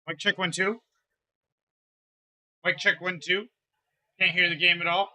Mic check 1 2. Mic check 1 2. Can't hear the game at all.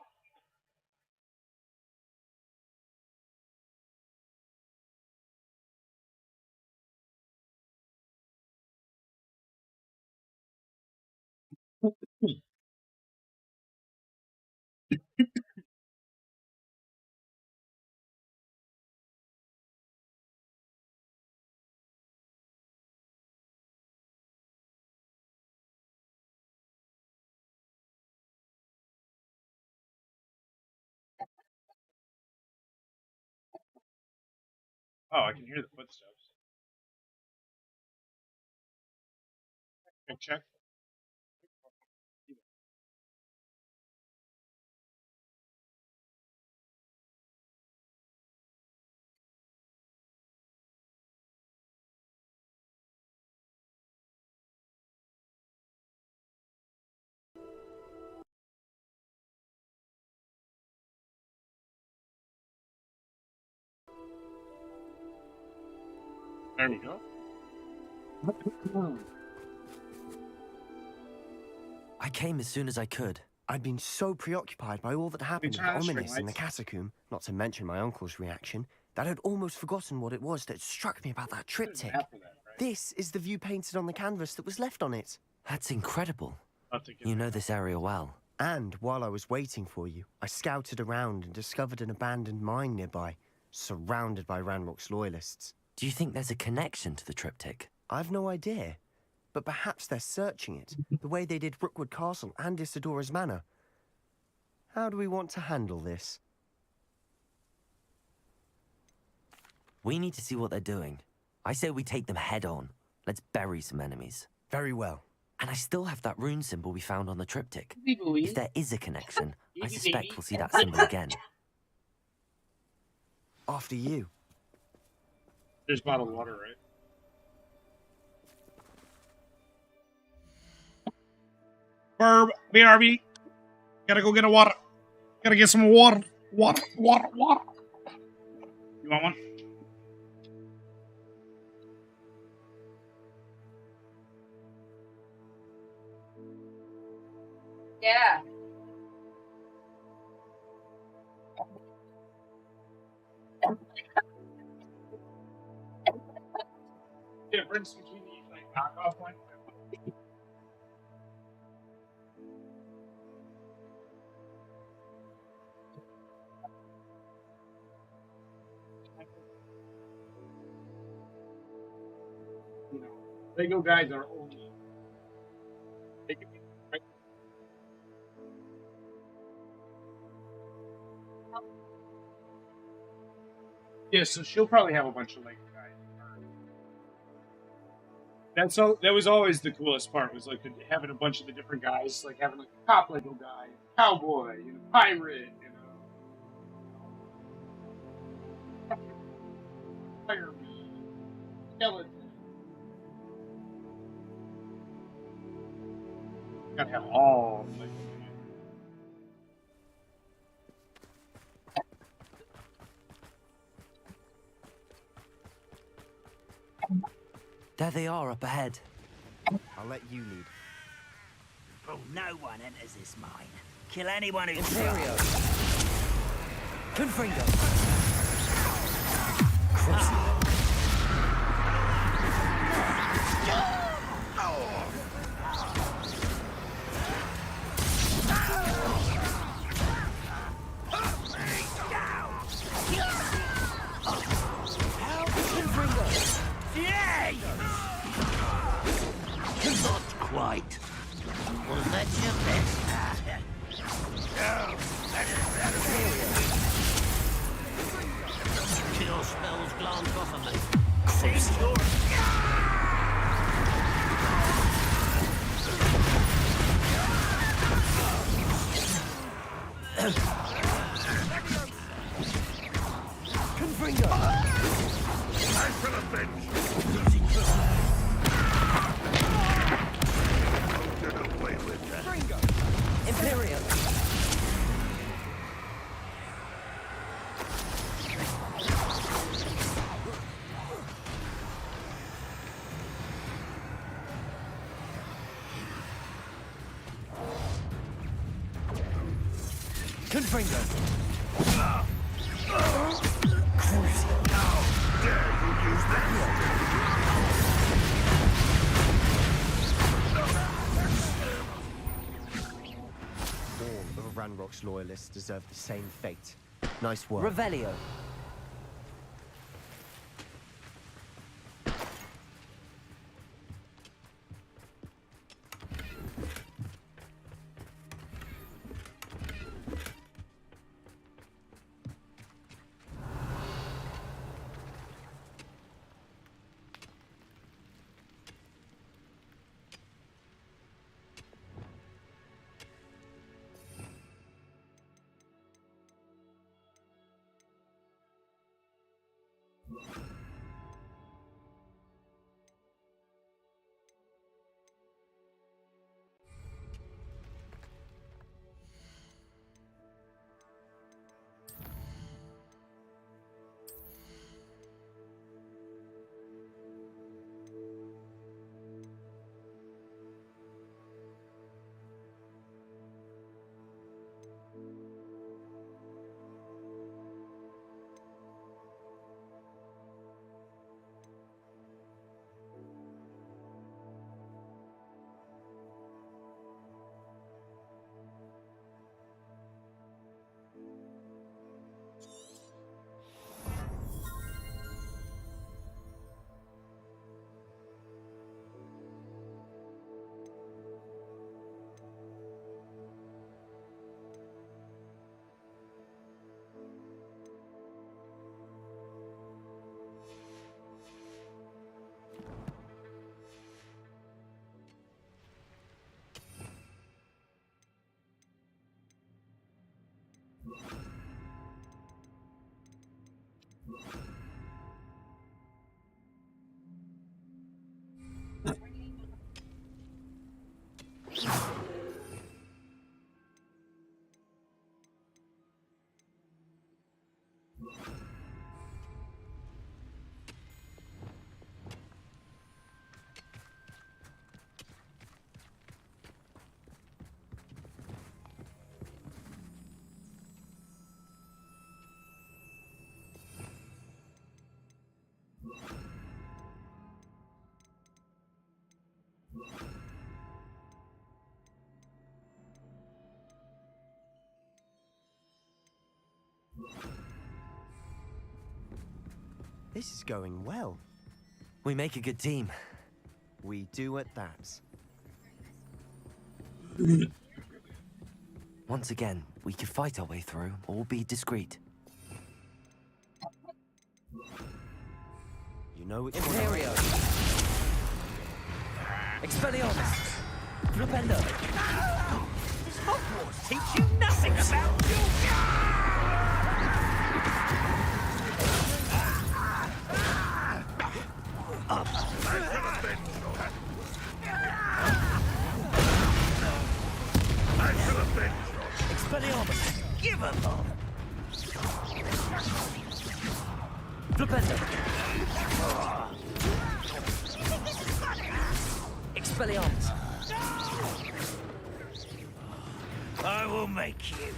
Oh, I can hear the footsteps. Mic check. There we go. I came as soon as I could. I'd been so preoccupied by all that happened with Ominous in the catacomb, not to mention my uncle's reaction, that I'd almost forgotten what it was that struck me about that triptych. This is the view painted on the canvas that was left on it. That's incredible. You know this area well. And while I was waiting for you, I scouted around and discovered an abandoned mine nearby, surrounded by Ranrock's loyalists. Do you think there's a connection to the triptych? I've no idea. But perhaps they're searching it, the way they did Rookwood Castle and Isidora's Manor. How do we want to handle this? We need to see what they're doing. I say we take them head on. Let's bury some enemies. Very well. And I still have that rune symbol we found on the triptych. If there is a connection, I suspect we'll see that symbol again. After you. There's bottled water, right? Burb, BRB. Gotta go get a water. Gotta get some water. Water. You want one? Yeah. Difference between the knockoff one. You know, Lego guys are only. They can be, right? Yeah, so she'll probably have a bunch of Lego guys. That was always the coolest part, was like having a bunch of the different guys, like having like a cop Lego guy, cowboy, pirate, fireman, skeleton. Gotta have all Lego. There they are up ahead. I'll let you lead. Oh, no one enters this mine. Kill anyone who Imperio. tries. Confringo. Cross. Not quite. Was that your best? No, kill spells glance off of me. See your... Confringo. Time for the bench. Imperio. Fringo. All of Ranrock's loyalists deserve the same fate. Nice work. Revelio. This is going well. We make a good team. We do at that. Once again, we could fight our way through or be discreet. You know it's Imperio! Expelliarmus! Flipendo! Does Hogwarts teach you nothing about you? Expelliarmus! Give 'em up! Flipendo! Expelliarmus! I will make you.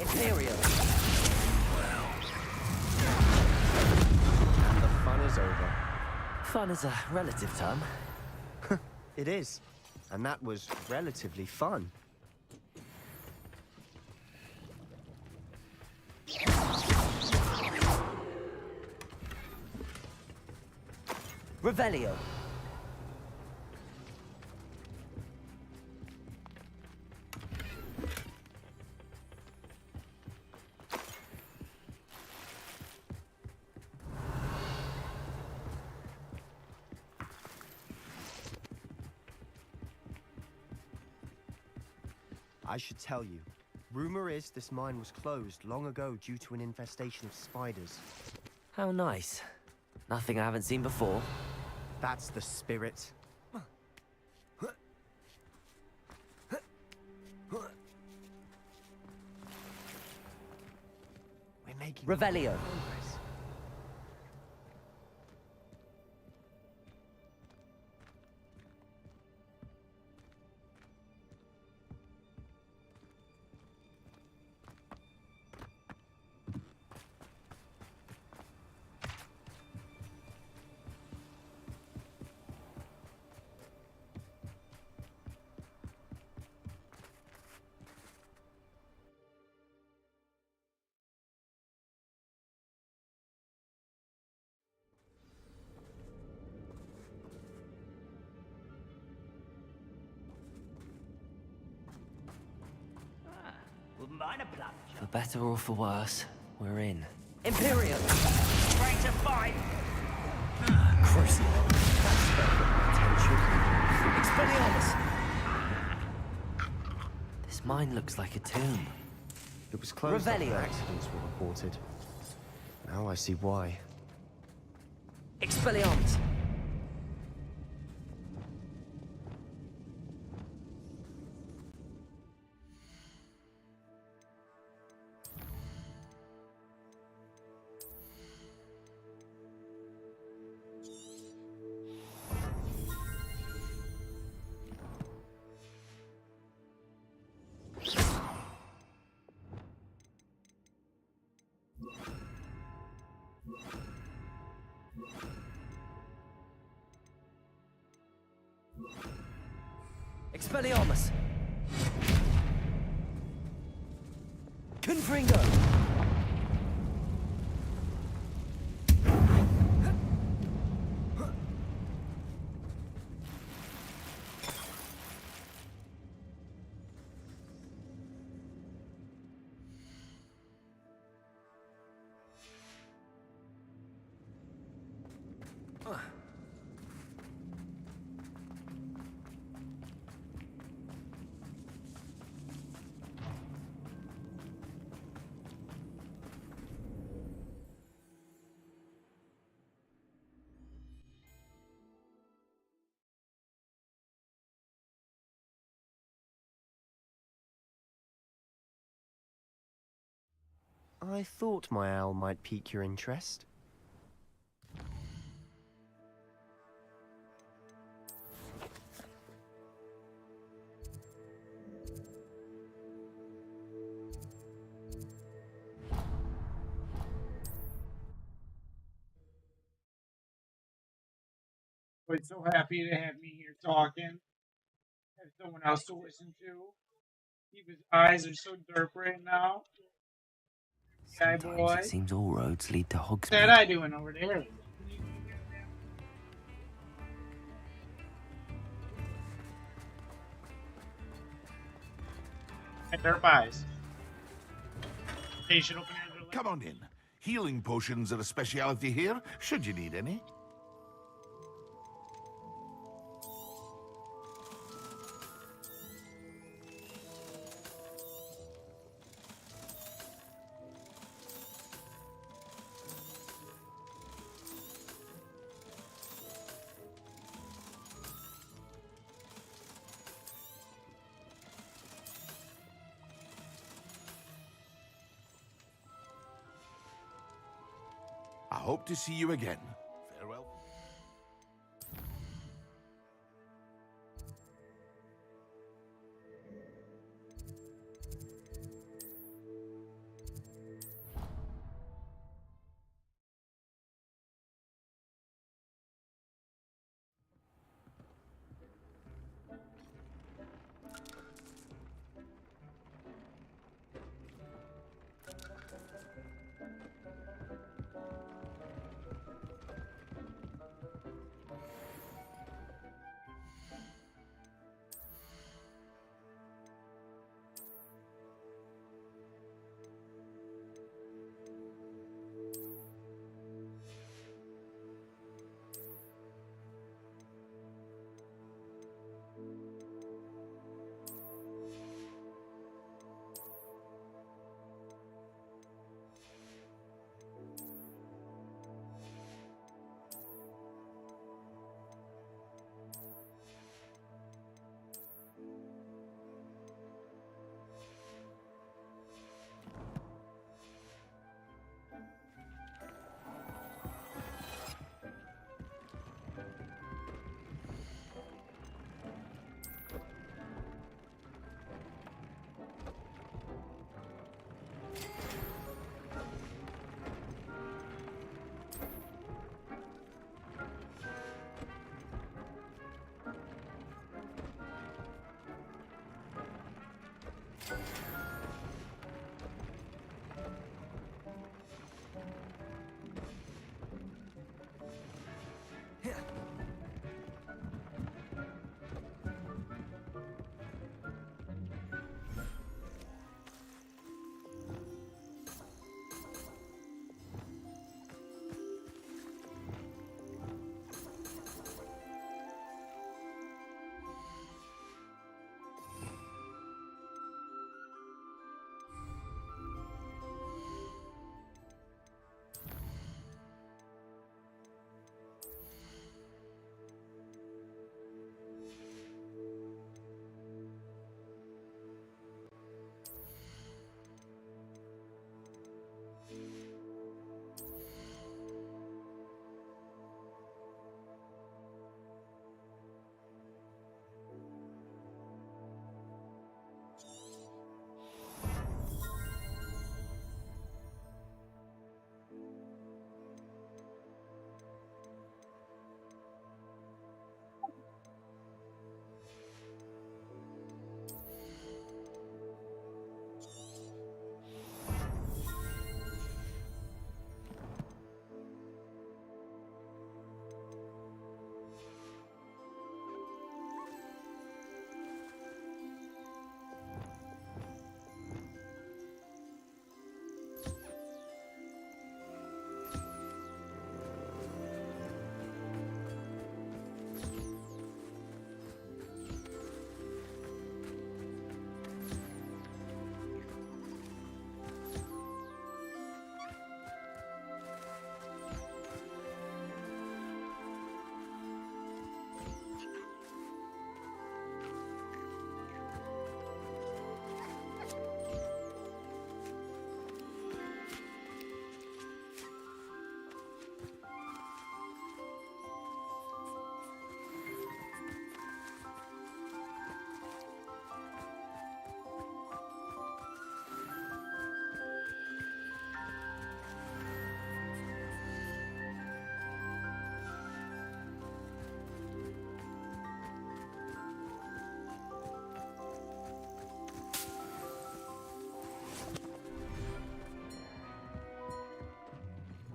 Imperio! And the fun is over. Fun is a relative term. It is. And that was relatively fun. Revelio! I should tell you. Rumor is this mine was closed long ago due to an infestation of spiders. How nice. Nothing I haven't seen before. That's the spirit. We're making Revelio! progress. For better or for worse, we're in. Imperium! Ready to fight! Crucible. Attention. Expelliarmus! This mine looks like a tomb. It was closed after Revelio. accidents were reported. Now I see why. Expelliarmus! Expelliarmus! Confringo! I thought my owl might pique your interest. But so happy to have me here talking. Have someone else to listen to. His eyes are so dark right now. Guy Sometimes boy. it seems all roads lead to What's Hogsmeade. that I doing over there? At their eyes. They should open their legs. Come on in. Healing potions are a speciality here, should you need any. I hope to see you again. Farewell.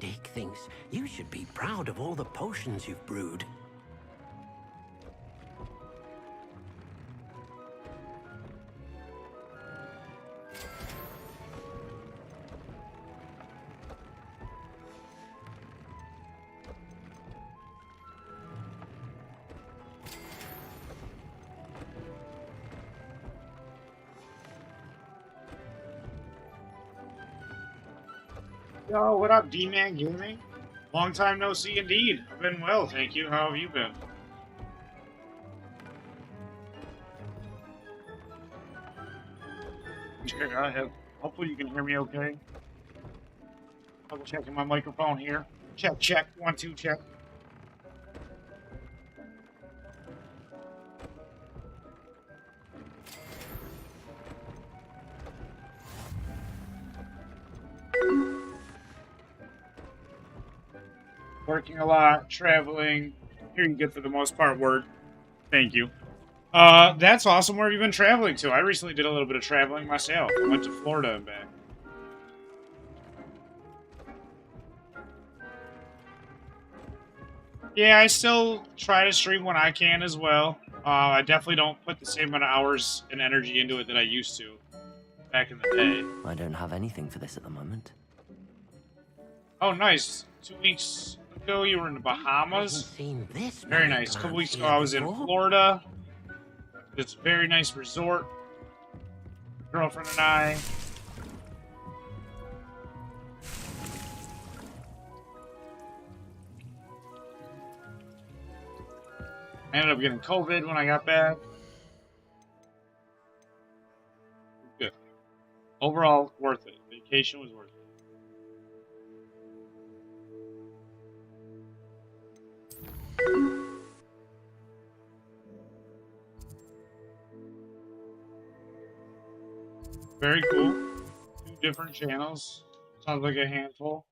Dick thinks you should be proud of all the potions you've brewed. Yo, what up, D-Man Gaming? Long time no see indeed. I've been well, thank you. How have you been? Hopefully you can hear me okay. Double checking my microphone here. Check, check. 1, 2, check. Working a lot, traveling. Here you get for the most part word. Thank you. That's awesome. Where have you been traveling to? I recently did a little bit of traveling myself. I went to Florida and back. Yeah, I still try to stream when I can as well. I definitely don't put the same amount of hours and energy into it that I used to back in the day. I don't have anything for this at the moment. Oh, nice. 2 weeks ago, you were in the Bahamas. Very nice. A couple weeks ago, I was in Florida. It's a very nice resort. Girlfriend and I. I ended up getting COVID when I got back. Good. Overall, worth it. Vacation was worth it. Very cool. 2 different channels. Sounds like a handful.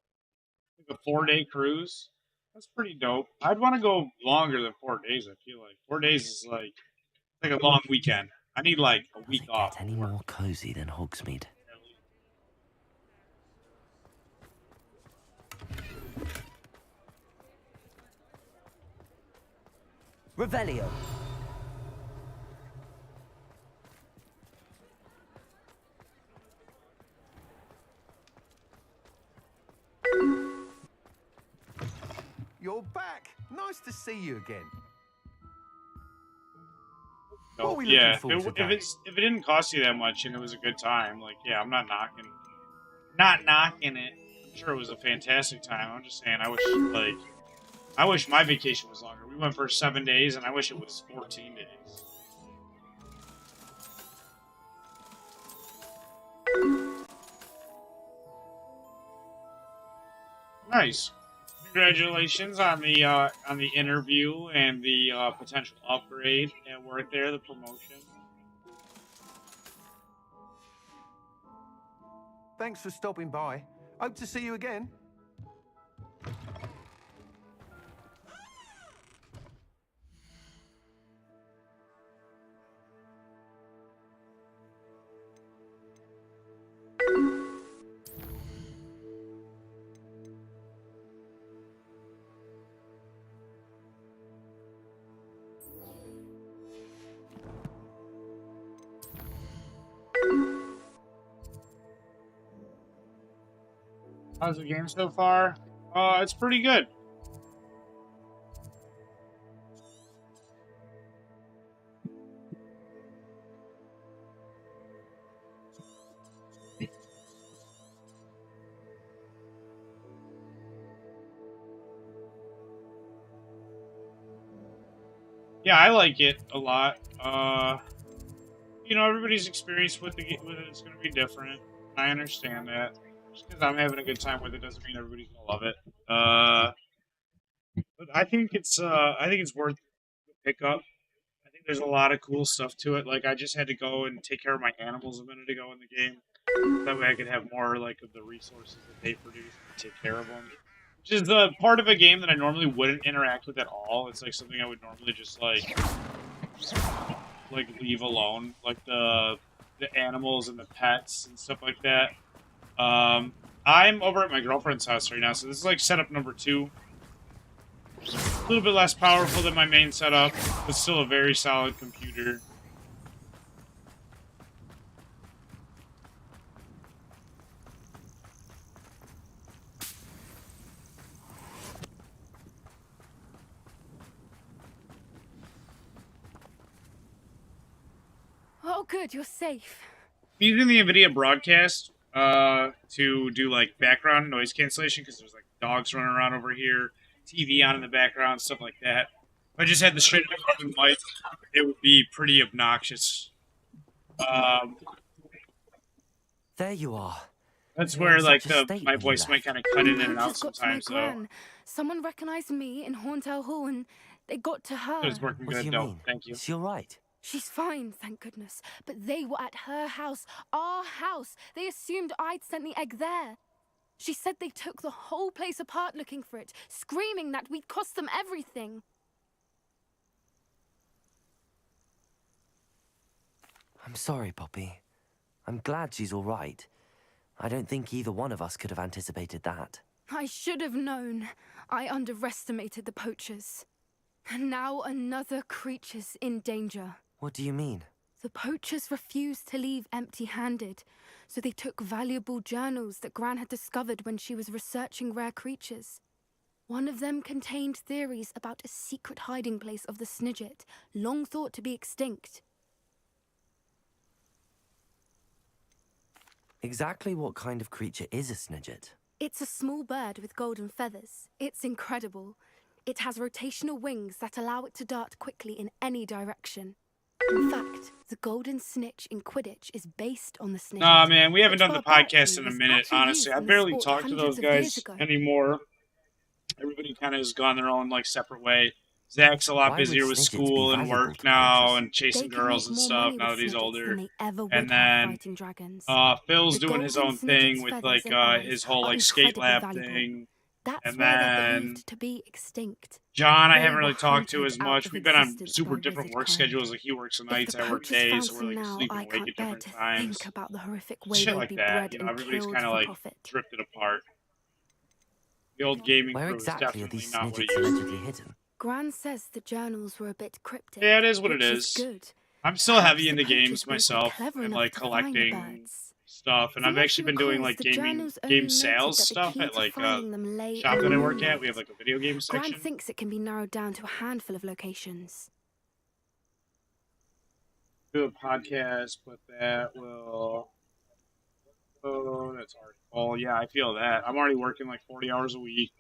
Like a 4-day cruise. That's pretty dope. I'd want to go longer than 4 days, I feel like. 4 days is like a long weekend. I need like a week off. Get any more cozy than Hogsmeade? Revelio. You're back. Nice to see you again. So, yeah, if it didn't cost you that much and it was a good time, like, yeah, I'm not knocking it. I'm sure it was a fantastic time. I'm just saying, I wish my vacation was longer. We went for 7 days, and I wish it was 14 days. Nice. Congratulations on the interview and the potential upgrade at work there, the promotion. Thanks for stopping by. Hope to see you again. How's the game so far? It's pretty good. Yeah, I like it a lot. You know, everybody's experience with it is going to be different. I understand that. Just because I'm having a good time with it doesn't mean everybody's going to love it. But I think it's worth the pickup. I think there's a lot of cool stuff to it. Like, I just had to go and take care of my animals a minute ago in the game. That way I could have more, like, of the resources that they produce and take care of them. Which is the part of a game that I normally wouldn't interact with at all. It's, like, something I would normally just, like leave alone. Like, the animals and the pets and stuff like that. I'm over at my girlfriend's house right now, so this is like setup number 2. A little bit less powerful than my main setup, but still a very solid computer. Oh, good, you're safe. Using the NVIDIA broadcast to do like background noise cancellation because there's like dogs running around over here, TV on in the background, stuff like that. If I just had the straight up mic, it would be pretty obnoxious. There you are. That's You're where in like such a state my when you voice might left. kind of cut in and I out just got to my sometimes though. gran. Someone recognized me in Horntail Hall and they got to her. So it's working What do good you though. mean? Thank you. Is she all right? She's fine, thank goodness. But they were at her house, our house. They assumed I'd sent the egg there. She said they took the whole place apart looking for it, screaming that we'd cost them everything. I'm sorry, Poppy. I'm glad she's all right. I don't think either one of us could have anticipated that. I should have known. I underestimated the poachers. And now another creature's in danger. What do you mean? The poachers refused to leave empty-handed, so they took valuable journals that Gran had discovered when she was researching rare creatures. One of them contained theories about a secret hiding place of the Snidget, long thought to be extinct. Exactly what kind of creature is a Snidget? It's a small bird with golden feathers. It's incredible. It has rotational wings that allow it to dart quickly in any direction. In fact, the golden snitch in Quidditch is based on the Snidget. Nah, man, we haven't which done the barbarically podcast in a was minute, actually honestly. used I in the barely sport talk to hundreds those of years guys ago. anymore. Everybody kind of has gone their own like separate way. Zach's a lot Why would busier with Snidgets be school and valuable work to now poachers? and They chasing could girls make and more stuff money now with that he's Snidgets older. than they ever would And have then fighting dragons. Phil's The doing his golden own thing Snidget's with feathers like and eyes his whole are like skate incredibly lab valuable. thing. That's And why they're then believed to be extinct. John, I They haven't were really talked to hunted as out much. of We've been on existence super by different wizard work kind. schedules. Like he works If nights, the I work poachers days, found so we're some like now, sleeping I awake can't at bear different to times. think about the horrific way Shit they'd like be that. bred You know, and everybody's killed kind of for like profit. drifted apart. The old gaming Where crew is exactly are definitely these not what it Snidgets used to allegedly be. hidden? Gran says the journals were a bit cryptic. Yeah, it is what it which is. good. I'm still Perhaps heavy the into poachers games won't be myself clever and enough like to find the collecting birds. stuff, and From I've what actually she been doing recalls, like the game journals only noted sales that the stuff key at to like finding them lay shop in that the I work at. moonlight. We have like a video game Gran section. thinks it can be narrowed down to a handful of locations. Do a podcast, but that will. Oh, that's already. Oh yeah, I feel that. I'm already working like 40 hours a week.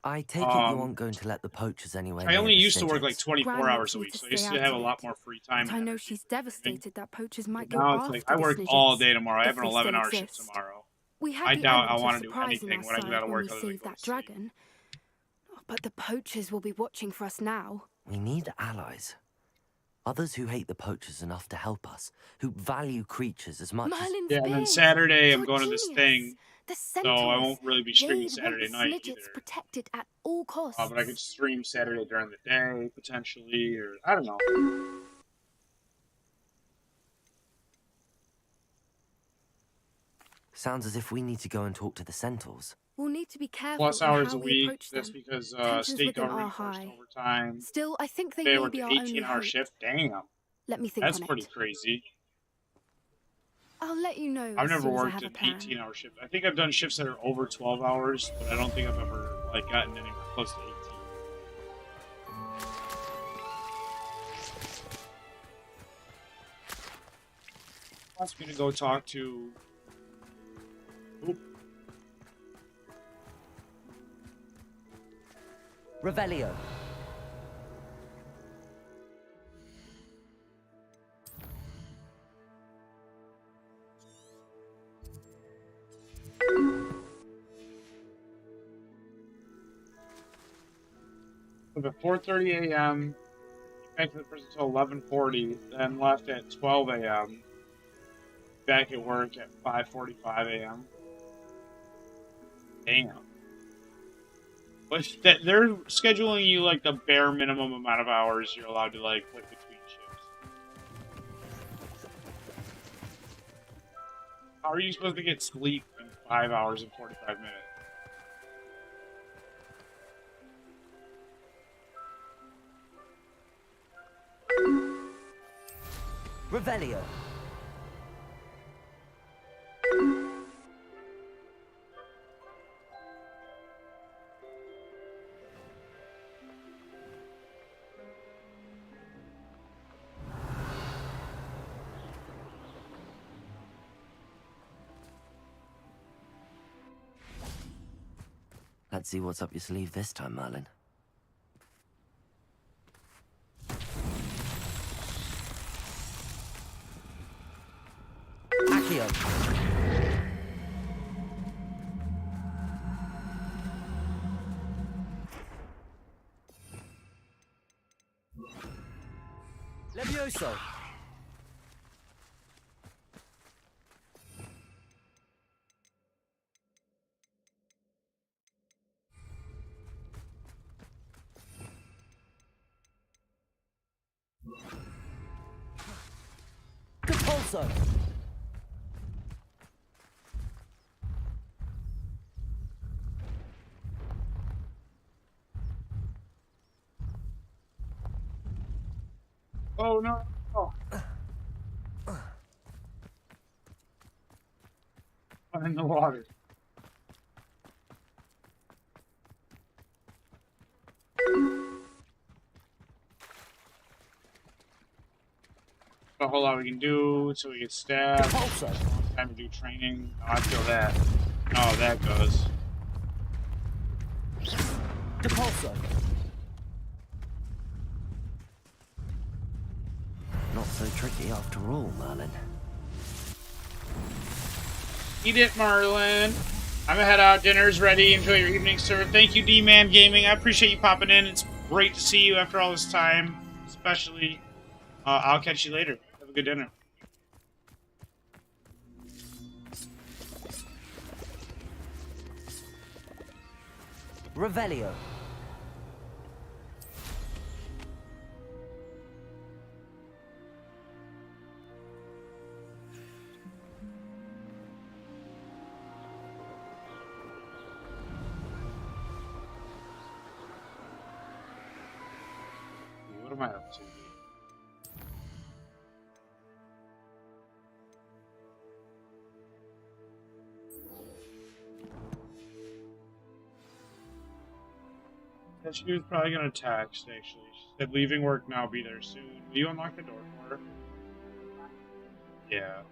I take it you aren't going to let the poachers anywhere I near only the used to work like Snidgets. 24 Gran hours wants a me week, to so I used stay to out have a of lot it. more free time. But I and know energy she's for gaming. devastated that poachers might But go now it's after like I the work all Snidgets, day tomorrow. I if have an they still 11-hour shift exist. tomorrow. We had I the doubt I element want of to do surprising anything our when I side gotta when work we other than saved go to that sleep. dragon. But the poachers will be watching for us now. We need allies. Others who hate the poachers enough to help us, who value creatures as much as... Merlin's Yeah, and then beard. Saturday I'm You're going to this genius. thing, The so I centaurs. won't really be streaming They'd want Saturday the night Snidgets either. protected at all costs. But I could stream Saturday during the day, potentially, or I don't know. Sounds as if we need to go and talk to the centaurs. We'll need to be careful Plus in hours how a we week. approach That's them. because Tensions state within government are forced high. overtime. Still, I think they They may work be an our only 18-hour hope. shift. Damn, Let me think that's on it. pretty crazy. I'll let you know I've as never soon as I worked have a an plan. 18-hour shift. I think I've done shifts that are over 12 hours, but I don't think I've ever like gotten anywhere close to 18. Wants me to go talk to. Oop. Revelio. At 4:30 a.m. Back to the prison until 11:40, then left at 12 a.m. Back at work at 5:45 a.m. Damn. But they're scheduling you like the bare minimum amount of hours you're allowed to like put between shifts. How are you supposed to get sleep 5 hours and 45 minutes. Revelio. Let's see what's up your sleeve this time, Merlin. Accio. Levioso. Compulso. Oh no! Oh. I'm in the water. A whole lot we can do until we get stabbed. Compulso. Time to do training. Oh, I feel that. Oh, that goes. Compulso. Not so tricky after all, Merlin. Eat it, Marlin. I'm gonna head out. Dinner's ready. Enjoy your evening, sir. Thank you, D-Man Gaming. I appreciate you popping in. It's great to see you after all this time. Especially, I'll catch you later. Have a good dinner. Revelio. What am I up to? She was probably gonna text, actually. She said, leaving work now, be there soon. Will you unlock the door for her? Yeah.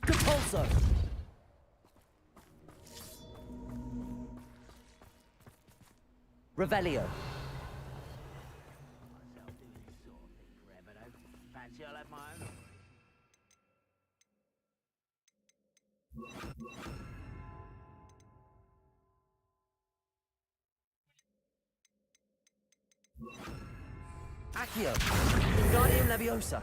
Compulso. Revelio. Fancy I'll have my own operation. Accio. Wingardium Leviosa.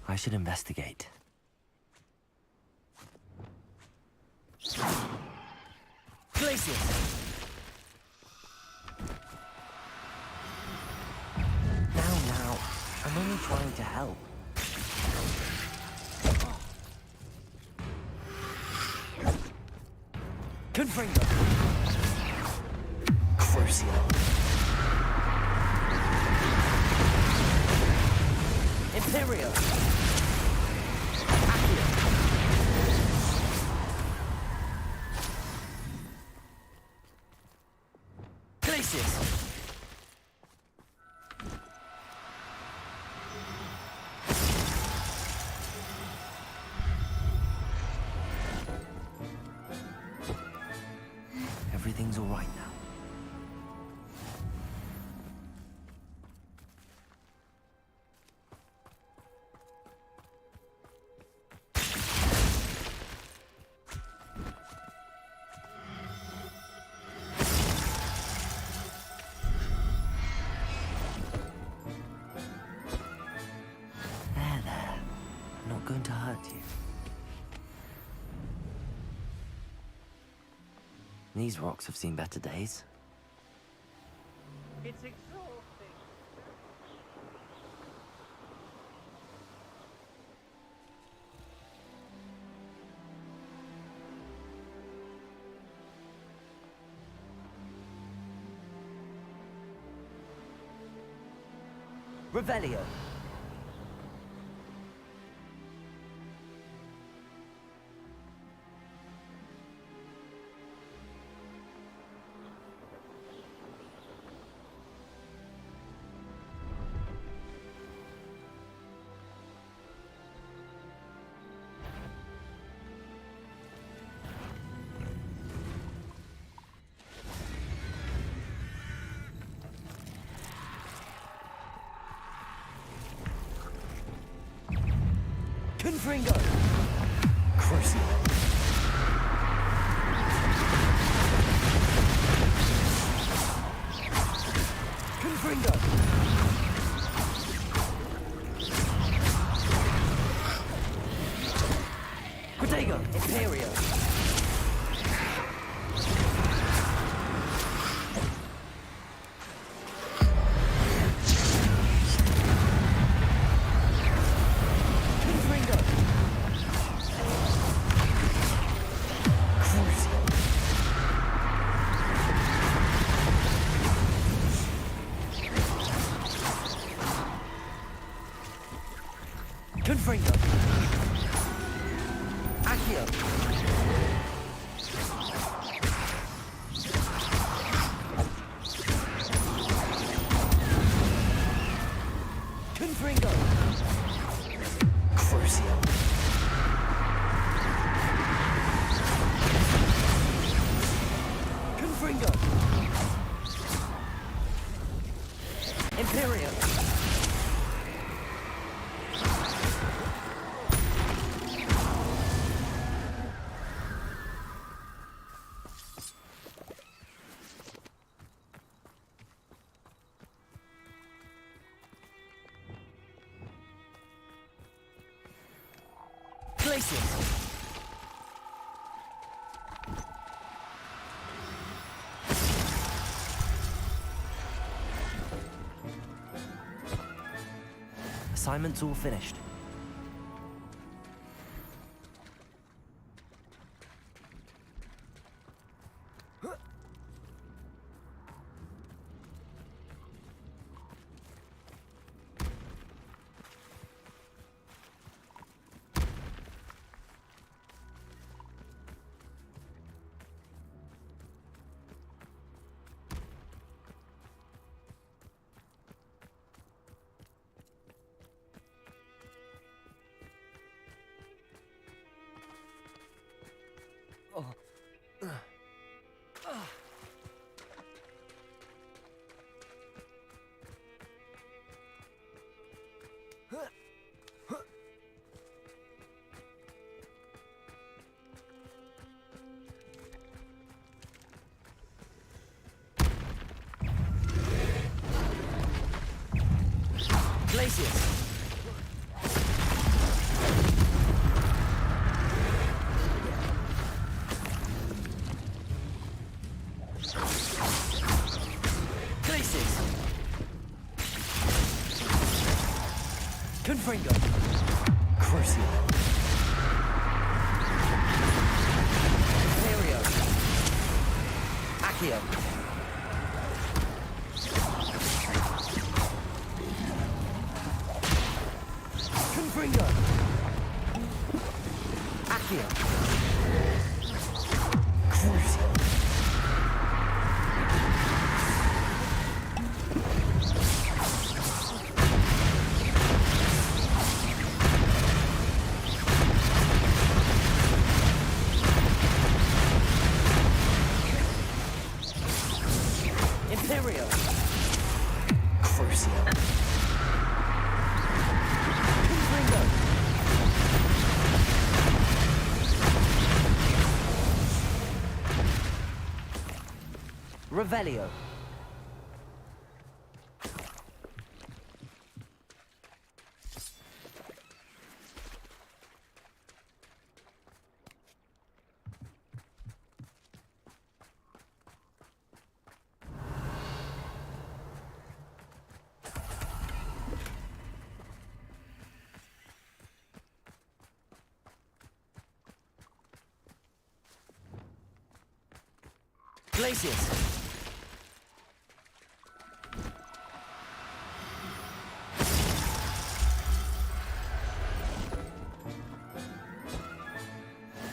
I should investigate. Glacius! Now, I'm only trying to help. Confringo! Crucio! Imperio! Accio! Glacius! Everything's all right now. There. I'm not going to hurt you. These rocks have seen better days. It's exhausting. Revelio! Confringo! Crucio! Confringo! Protego! Imperio! Confringo! Crucio! Confringo! Accio! Confringo! Crucio! Confringo! Imperio! Glacius! Assignment's all finished. Glacius! Confringo. Crucio. Imperio. Accio. Confringo. Accio. Crucio. Imperio. Crucio. Confringo. Revelio. Glacius.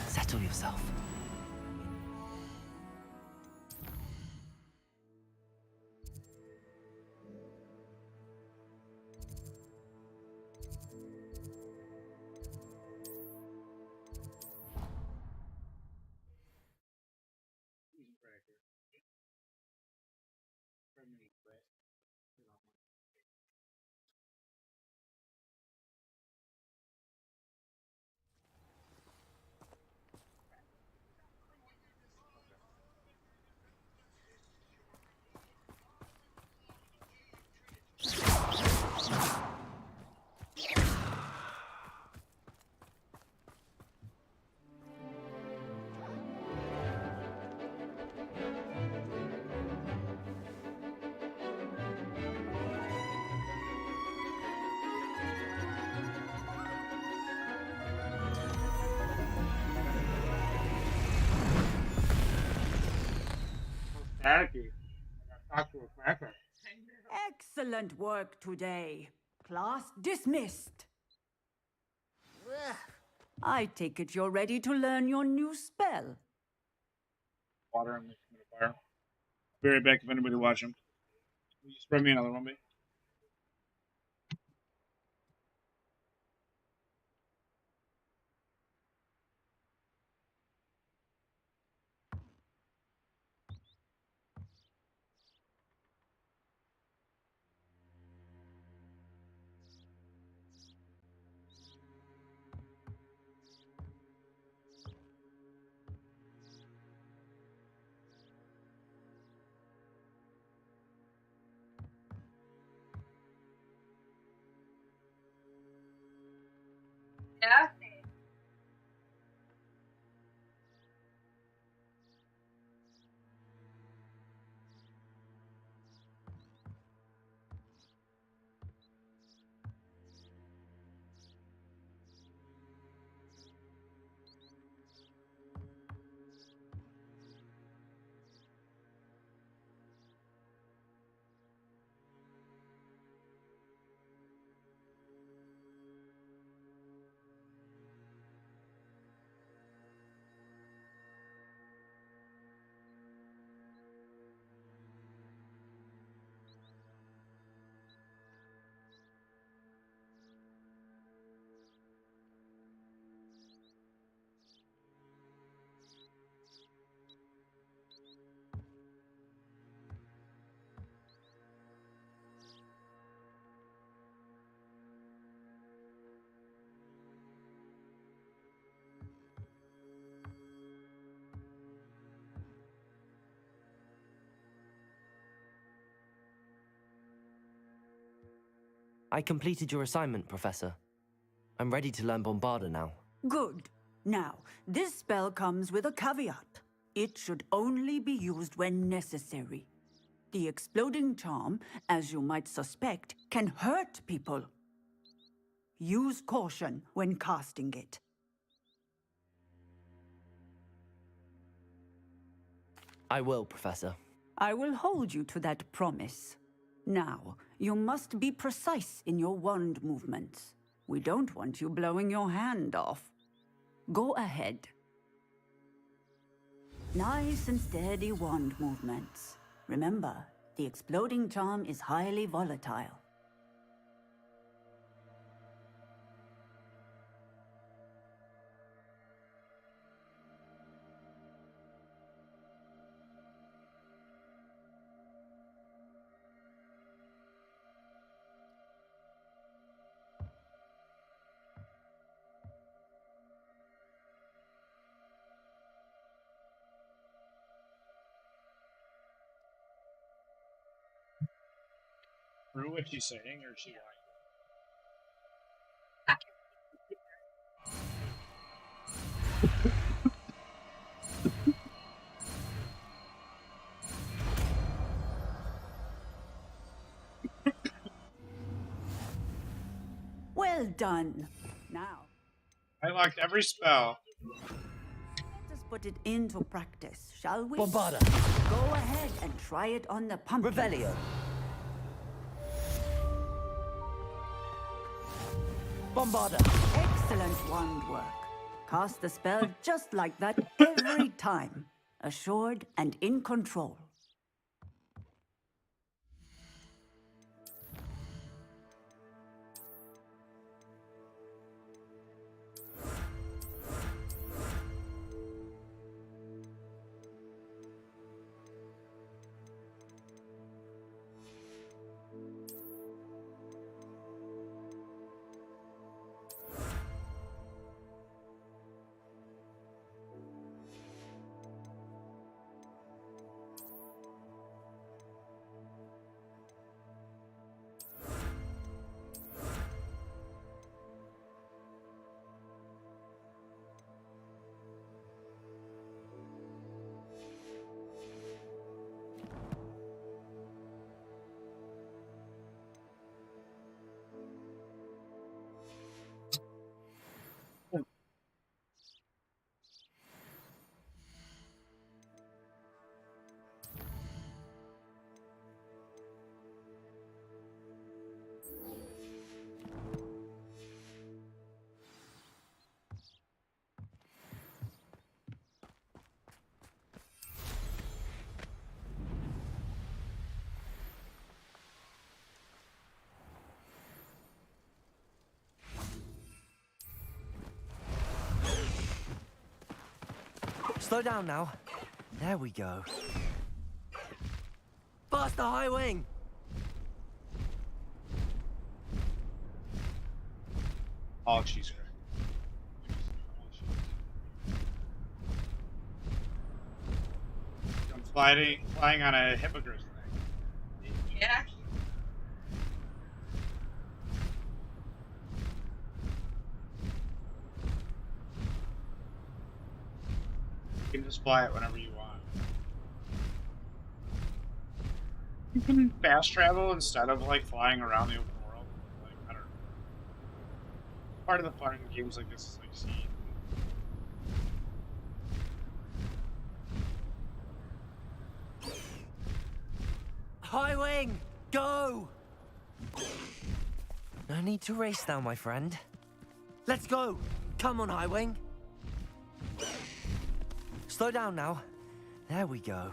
Settle yourself. Staticky. Talk to a cracker. Excellent work today. Class dismissed. I take it you're ready to learn your new spell. Water and fire. Be right back if anybody watching. Will you spread me another one, mate? Yeah. I completed your assignment, Professor. I'm ready to learn Bombarda now. Good. Now, this spell comes with a caveat. It should only be used when necessary. The exploding charm, as you might suspect, can hurt people. use caution when casting it. I will, Professor. I will hold you to that promise. Now, you must be precise in your wand movements. We don't want you blowing your hand off. Go ahead. Nice and steady wand movements. Remember, the exploding charm is highly volatile. True what she's saying, or is she lying? Well done. Now, I locked every spell. let us put it into practice, shall we? Bombarda. Go ahead and try it on the pumpkin. Revelio. Bombarda. Excellent wand work. Cast the spell just like that every time. Assured and in control. Slow down now. There we go. Faster, high wing! Oh, she's great. I'm flying on a hippogriff thing. Yeah. You can just fly it whenever you want. You can fast travel instead of like flying around the open world. Like, I don't know. Part of the fun in games like this is like seeing. High wing! Go! No need to race now, my friend. Let's go! Come on, high wing! Slow down now. There we go.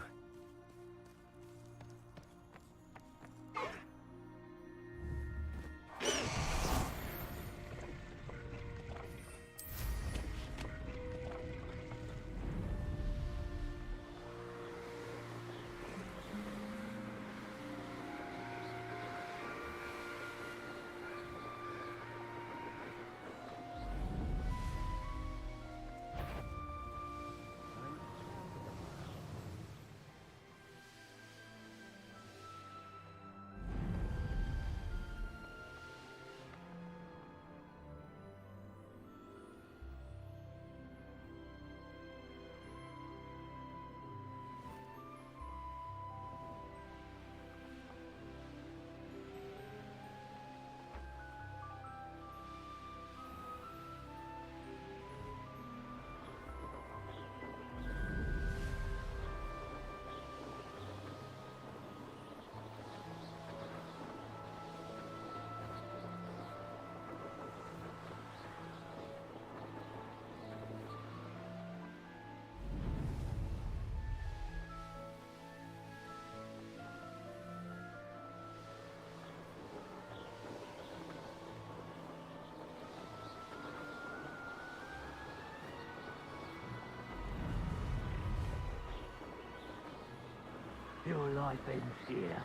Your life ends here.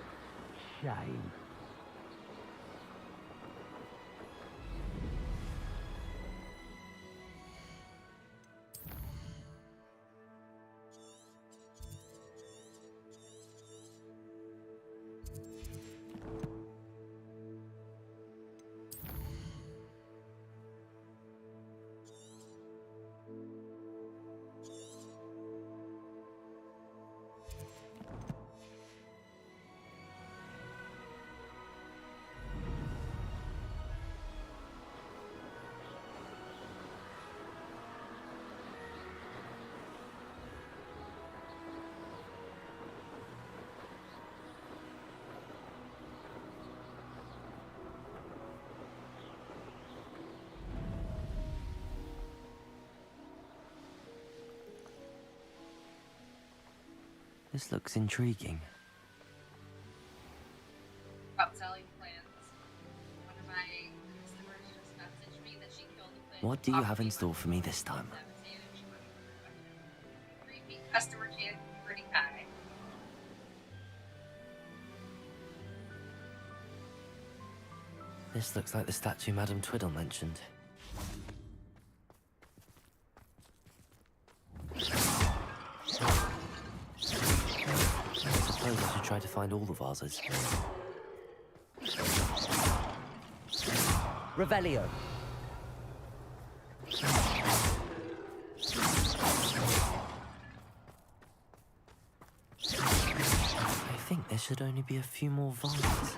Shame. This looks intriguing. About selling plants. One of my customers just messaged me that she killed a plant. What do you have in store for me this time? Repeat customer chance pretty high. This looks like the statue Madame Twiddle mentioned. I suppose I should try to find all the vases. Revelio. I think there should only be a few more vases.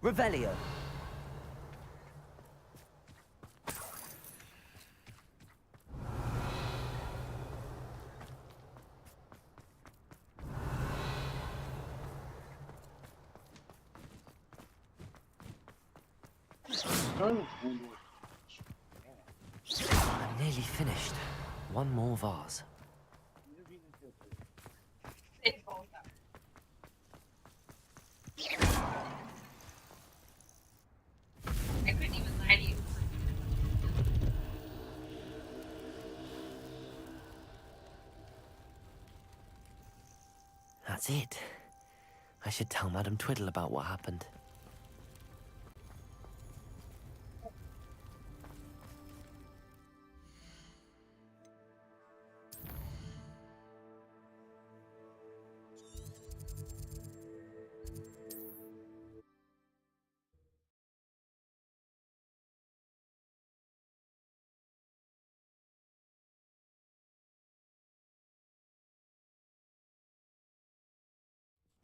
Revelio. I'm nearly finished. One more vase. They both are. I couldn't even lie to you. That's it. I should tell Madame Twiddle about what happened.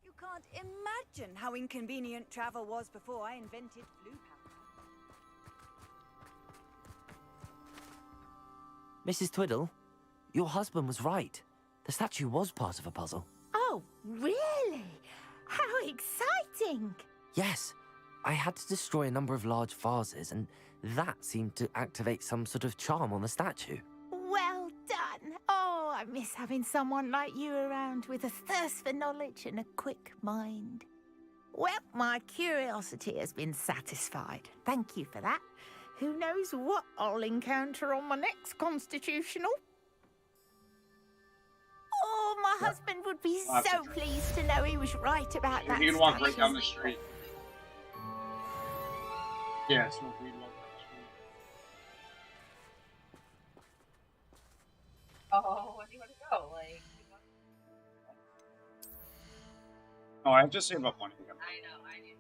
You can't imagine how inconvenient travel was before I invented blue powder. Mrs. Twiddle, your husband was right. The statue was part of a puzzle. Oh, really? How exciting! Yes, I had to destroy a number of large vases, and that seemed to activate some sort of charm on the statue. Well done. Oh, I miss having someone like you around with a thirst for knowledge and a quick mind. Well, my curiosity has been satisfied. Thank you for that. Who knows what I'll encounter on my next constitutional? Oh, my husband would be so pleased to know he was right about that. You can walk right down the street. Yeah, smoke weed, walk down the street. Oh, where do you want to go? Like, Oh, I have to save up money. I know, I do.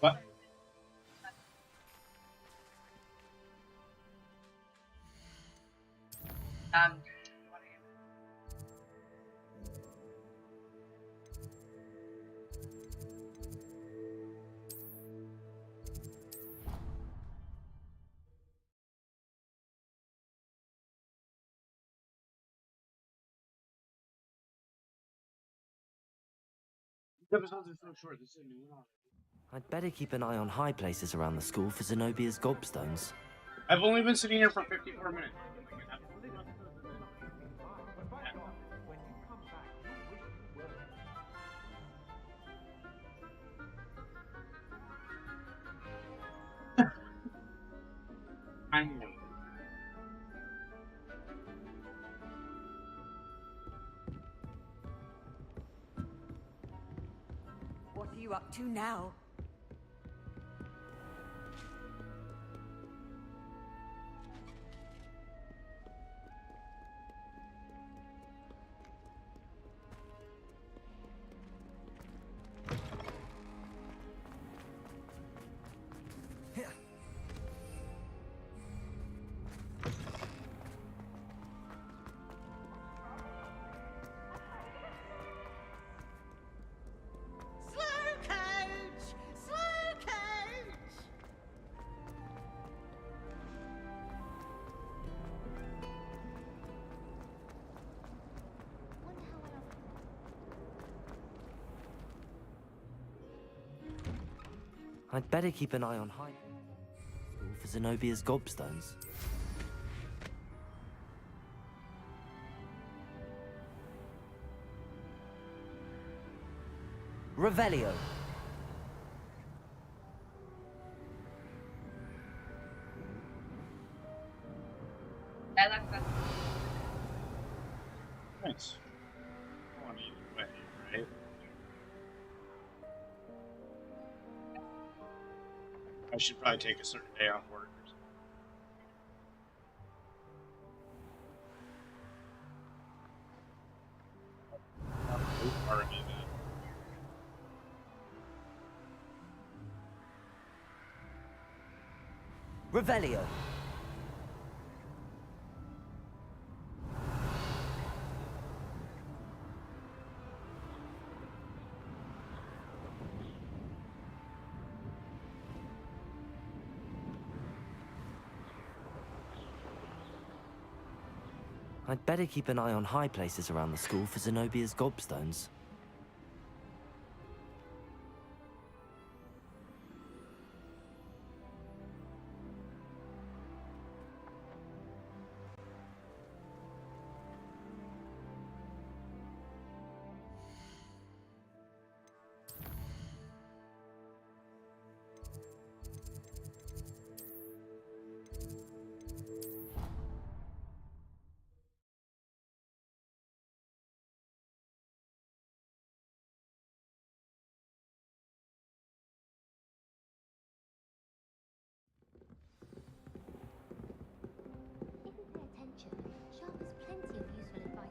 What? Um, These episodes are so short. This is a new one already. I'd better keep an eye on high places around the school for Zenobia's gobstones. I've only been sitting here for 54 minutes. I know. What are you up to now? I'd better keep an eye on high school for Zenobia's gobstones. Revelio. I like that. Nice. Going either way, right? I should probably take a certain day off work or something. Part of me then. Revelio. I'd better keep an eye on high places around the school for Zenobia's gobstones.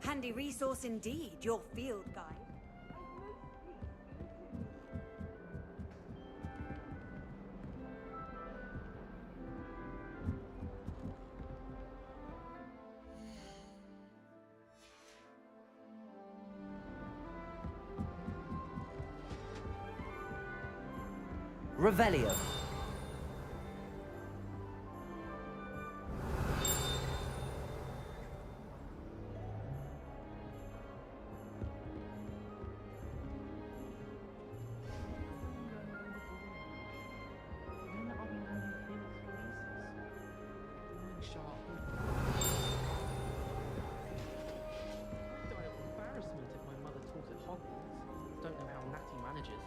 Handy resource indeed, your field guide. Revelio. Embarrassment if my mother taught at Hogwarts. Don't know how Natty manages.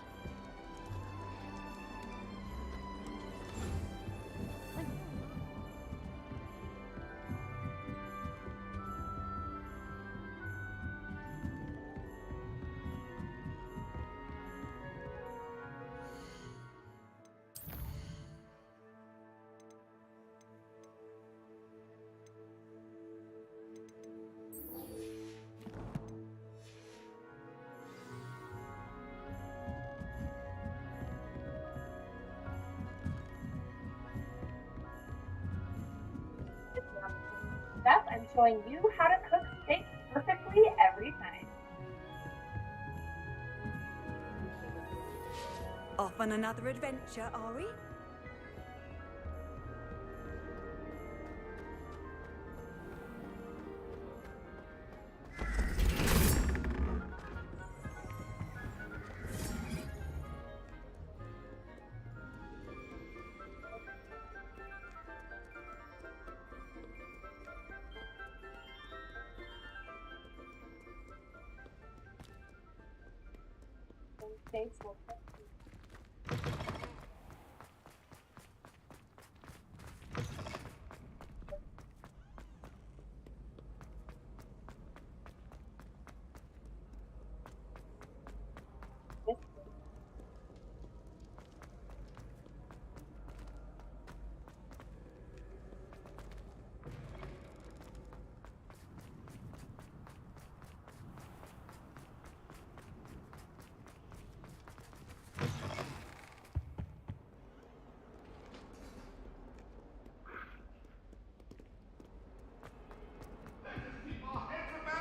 Step, I'm showing you how to cook steak perfectly every time. Off on another adventure, are we?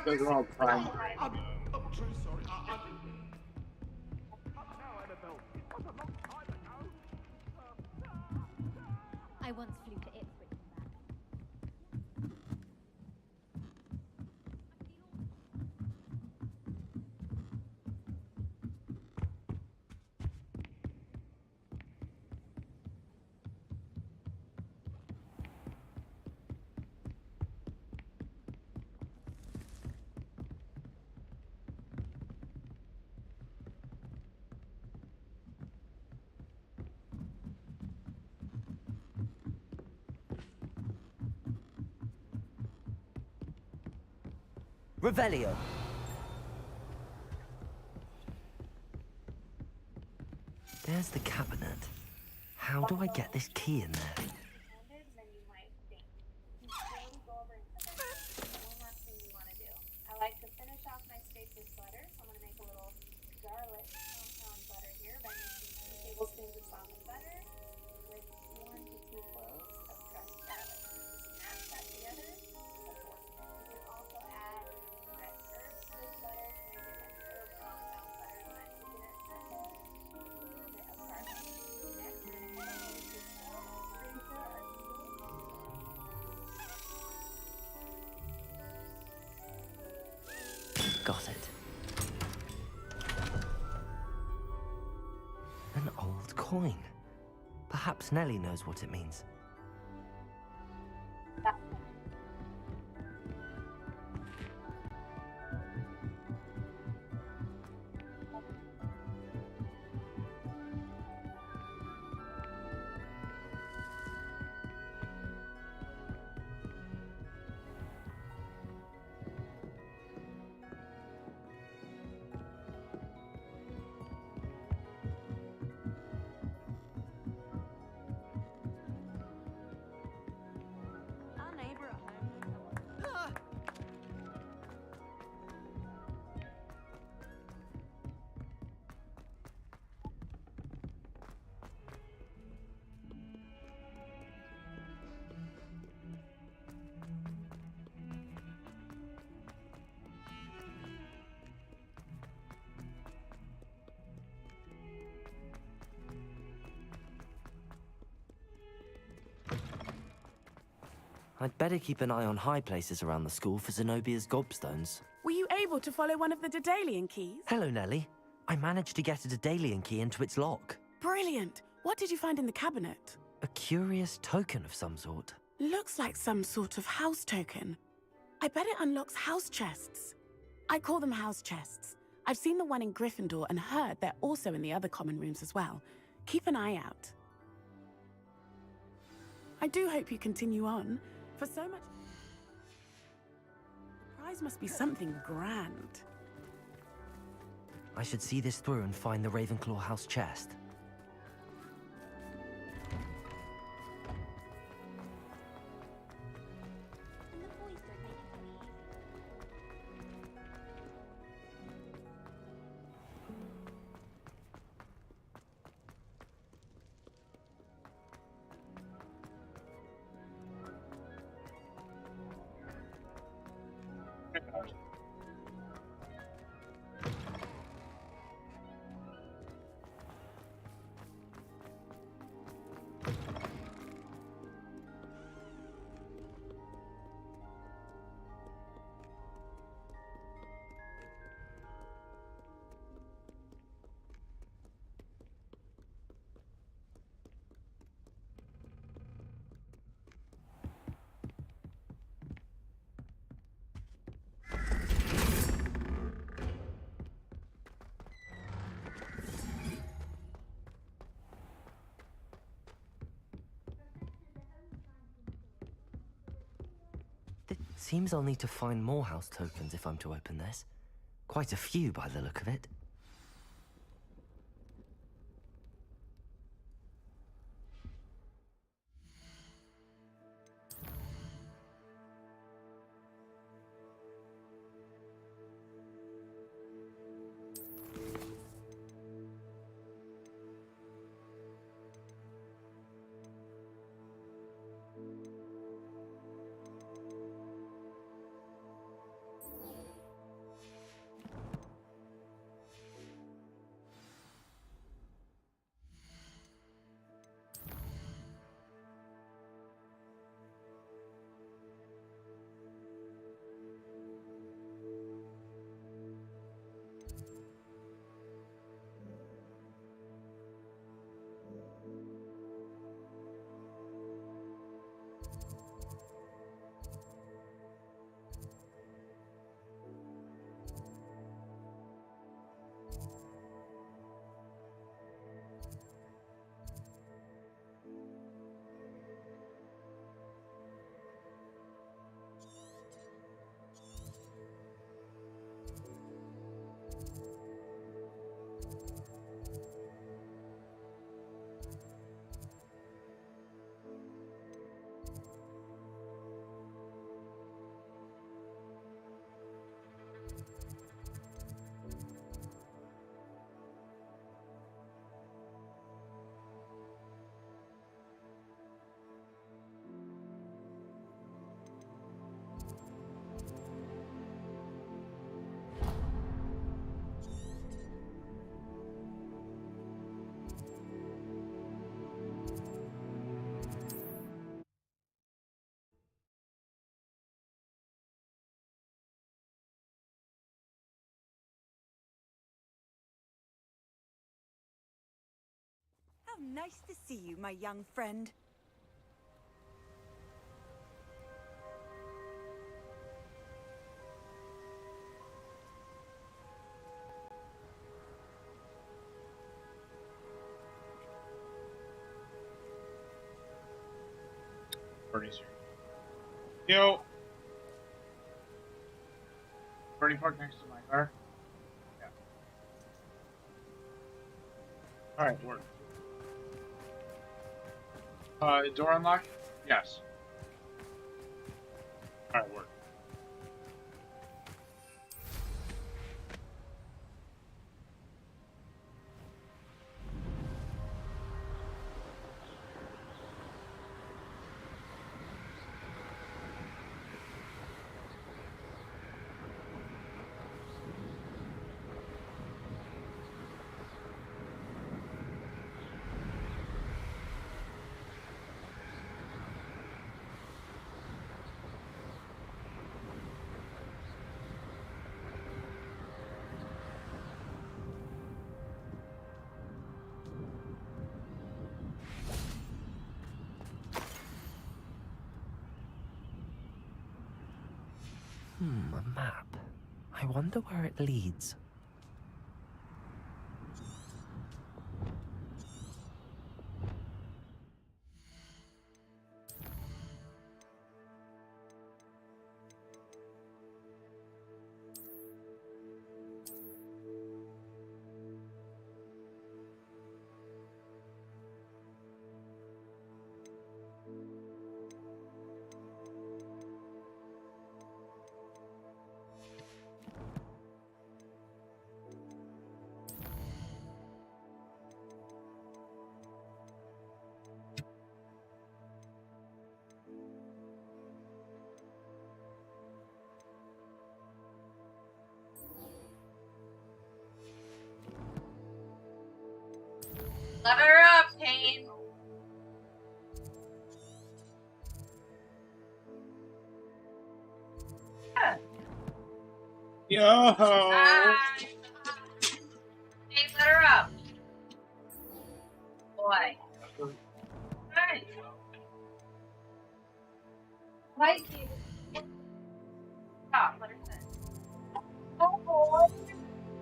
Those are all prime. I'm truly sorry. I didn't mean. Now, Annabelle, it was a long time ago. I once flew to Ipswich and back. Revelio. There's the cabinet. How do I get this key in there? Than you might think. You slowly go over and one last thing you want to do. I like to finish off my steak with butter, so I'm going to make a little garlic compound butter here by mixing 2 tablespoons of softened butter with 1 to 2 cloves of crushed garlic. Mash that together with a fork. You can also add fresh herbs to this butter to make it an herb compound butter. I'm keeping it simple. A little bit of garlic. Next, we're going to head over to the stove and freezer our steak. Got it. An old coin. Perhaps Nellie knows what it means. Our neighbor at home. I'd better keep an eye on high places around the school for Zenobia's gobstones. Were you able to follow one of the Daedalian keys? Hello, Nellie. I managed to get a Daedalian key into its lock. Brilliant. What did you find in the cabinet? A curious token of some sort. Looks like some sort of house token. I bet it unlocks house chests. I call them house chests. I've seen the one in Gryffindor and heard they're also in the other common rooms as well. Keep an eye out. I do hope you continue on. For so much... The prize must be something grand. I should see this through and find the Ravenclaw house chest. Seems I'll need to find more house tokens if I'm to open this. Quite a few by the look of it. How nice to see you, my young friend. Bernie's here. Yo. Bernie parked next to my car. Yeah. All right, work. Door unlock? Yes. All right, work. A map. I wonder where it leads. Lever up, Kane. Yo. Kane, let her up. Boy. Hi. Hi, Kane. Stop. Let her sit. Oh, boy.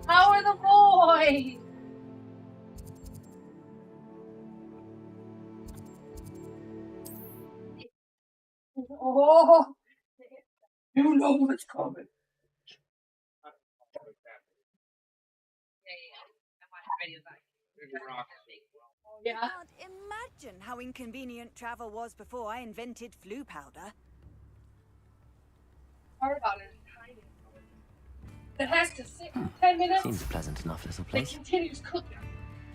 How are the boys? Oh. know what's coming. I can't imagine how inconvenient travel was before I invented flu powder. Hard about it. It has to sit for 10 minutes. Seems a pleasant enough little It place. continues cooking.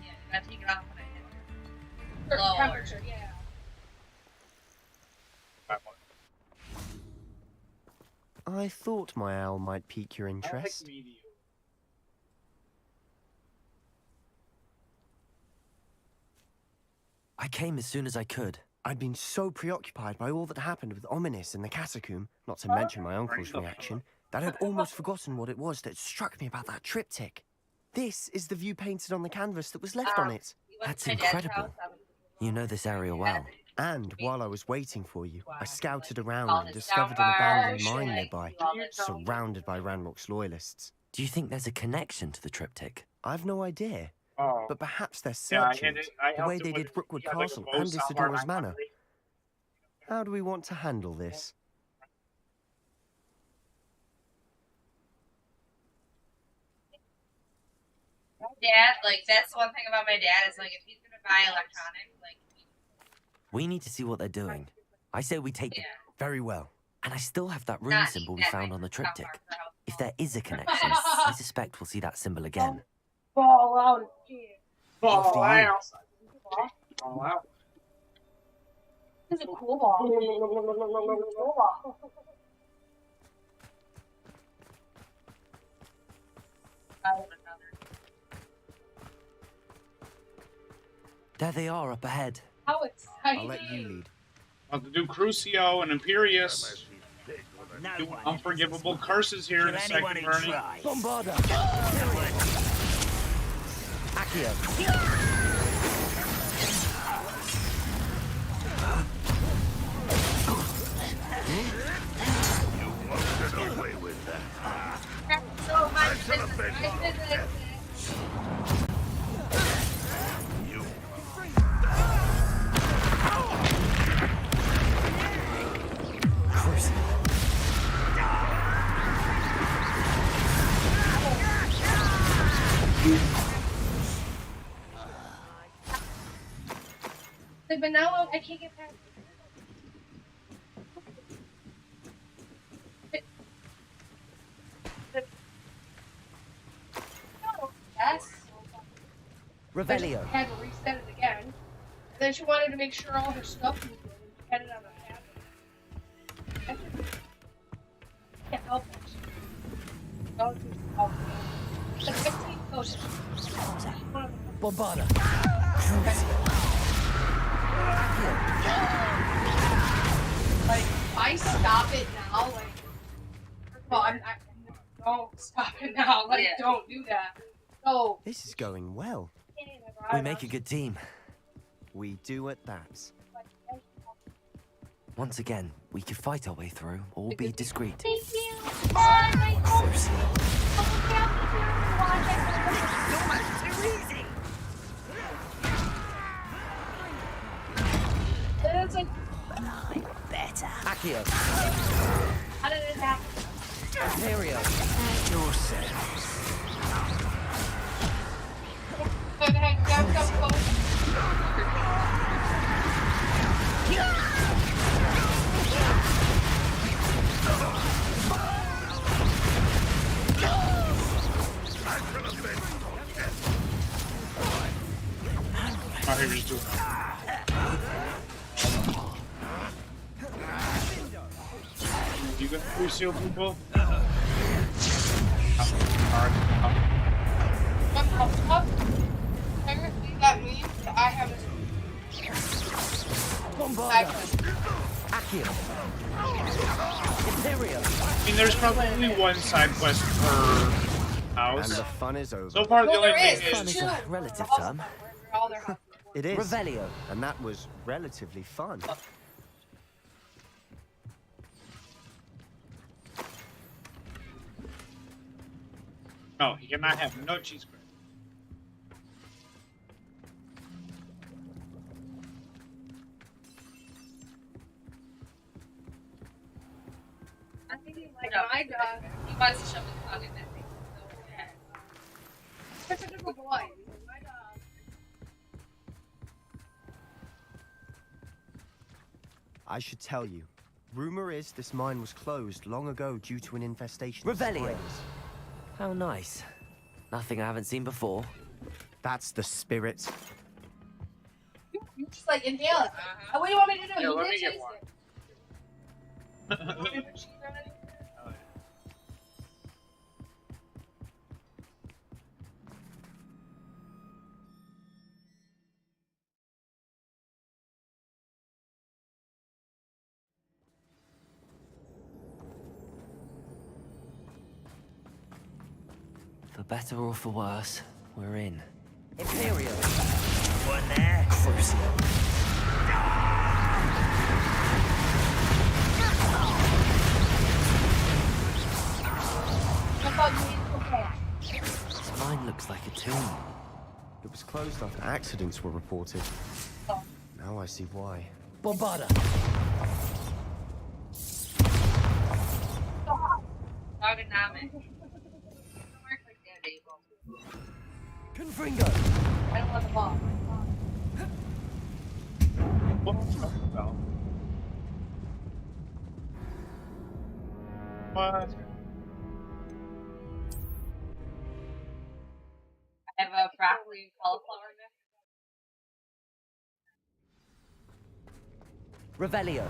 Yeah, you gotta take it off when it hits Certain lower. temperature, yeah. I thought my owl might pique your interest. I came as soon as I could. I'd been so preoccupied by all that happened with Ominis in the catacomb, not to mention my uncle's reaction, that I'd almost forgotten what it was that struck me about that triptych. This is the view painted on the canvas that was left on it. That's incredible. You know this area well. And while I was waiting for you, I scouted around and discovered an abandoned mine nearby, surrounded by Ranrock's loyalists. Do you think there's a connection to the triptych? I've no idea. Oh. But perhaps they're Yeah, I searching hid it. I the way helped they him did with- Brookwood he had, like, a Castle bow and somewhere Isidora's in Manor. Hungary. How do we want to handle this? Dad, like, that's the one thing about my dad is, like, if he's gonna buy electronics, like, We need to see what they're doing. I say we take them. Very well. And I still have that rune Not symbol we that found on the much triptych. If there is a connection, I suspect we'll see that symbol again. Fall out again. After Fall you. out. Fall out. This is a cool ball. Cool ball. There they are up ahead. How exciting. I'll let you lead. About to do Crucio and Imperius. No Do one unforgivable curses here in Kill a anyone second, who Bernie. tries. Bombarda! Accio! Get away with that. so much business. But now I can't get past. Yes. I Revelio. just had to reset it again. And then she wanted to make sure all her stuff was good. She had it on her tablet. I can't help it. Oh, it's like 15 potions. Bombarda! Like, if I stop it now, like, well, don't stop it now. Like, don't do that. So, This is going well. We make a good team. We do at that. Once again, we could fight our way through, or be discreet. Thank you. it's like, Better. Accio! how did it happen? Imperio! Go ahead, grab some clothes. Oh, he was doing that. You got Crucio, people? Technically, that means that I have a Bombarda! Accio! Imperio! I mean, there's probably only one side quest per house. And the fun is over. So far, the only thing Fun is is... a relative term. all their houses. It is. Revelio. And that was relatively fun. No, he cannot have no cheese bread. I'm thinking, like, my wants to shove his dog in that thing so bad. Such a good boy. My dog. I should tell you. Rumor is this mine was closed long ago due to an infestation of Revelio. spiders. How nice. Nothing I haven't seen before. That's the spirit. You just like inhale it. What do you want me to do? Yeah, You let did me get taste one. it. You want me to put cheese on it? For better or for worse, we're in. Imperial. One there. Crucial. I thought you needed to prepare. This mine looks like a tomb. It was closed after accidents were reported. Oh. Now I see why. Bombarda. Dogonomic. Don't work like that, Abel. Confringo. I don't want the ball. What? I have a broccoli and cauliflower mix. Revelio.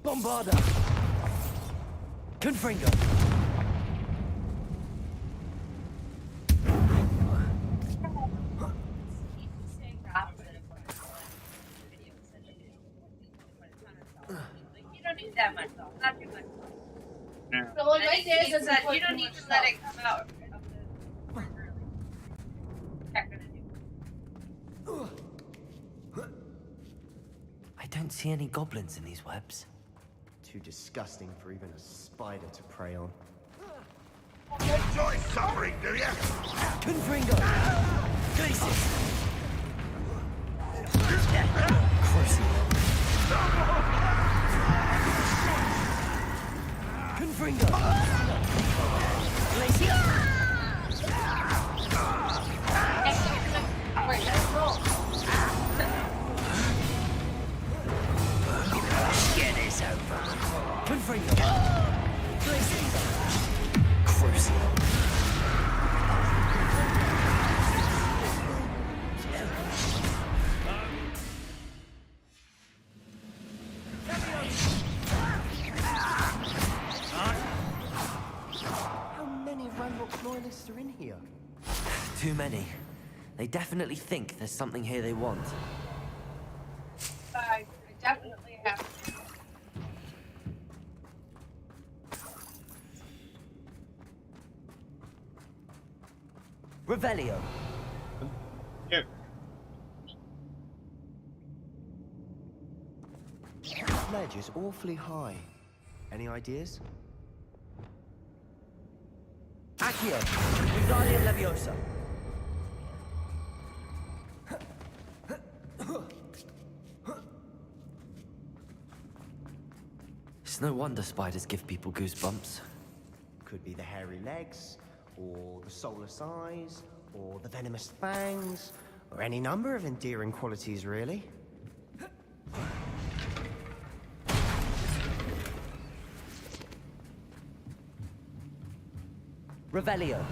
Bombarda. Confringo. You don't need that much salt. Not too much salt. Yeah. So like my dad said, you don't need to let it come out. I don't see any goblins in these webs. Too disgusting for even a spider to prey on. Enjoy suffering, do you? Confringo. Glacis. Crucial. Confringo. Glacis. Alright, let's roll. Get this over. Confringo. Glacis. Crucial. How many Ranrock's loyalists are in here? Too many. They definitely think there's something here they want. I definitely have. Revelio. Yeah. This ledge is awfully high. Any ideas? Accio. Wingardium Leviosa. It's no wonder spiders give people goosebumps. Could be the hairy legs, or the soulless eyes, or the venomous fangs, or any number of endearing qualities, really. Revelio.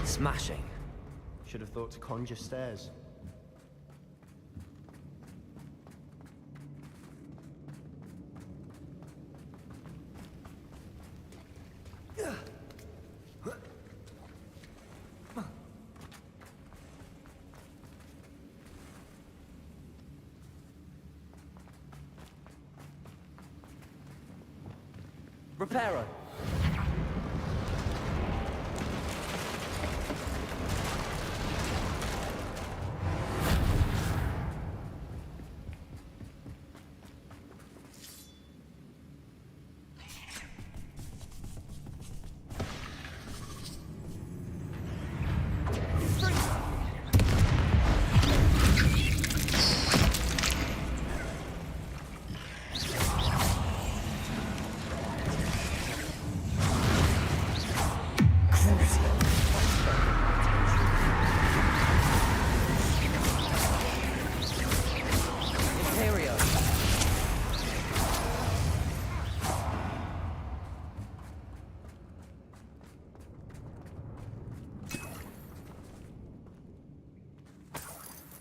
Smashing. Should have thought to conjure stairs. Reparo.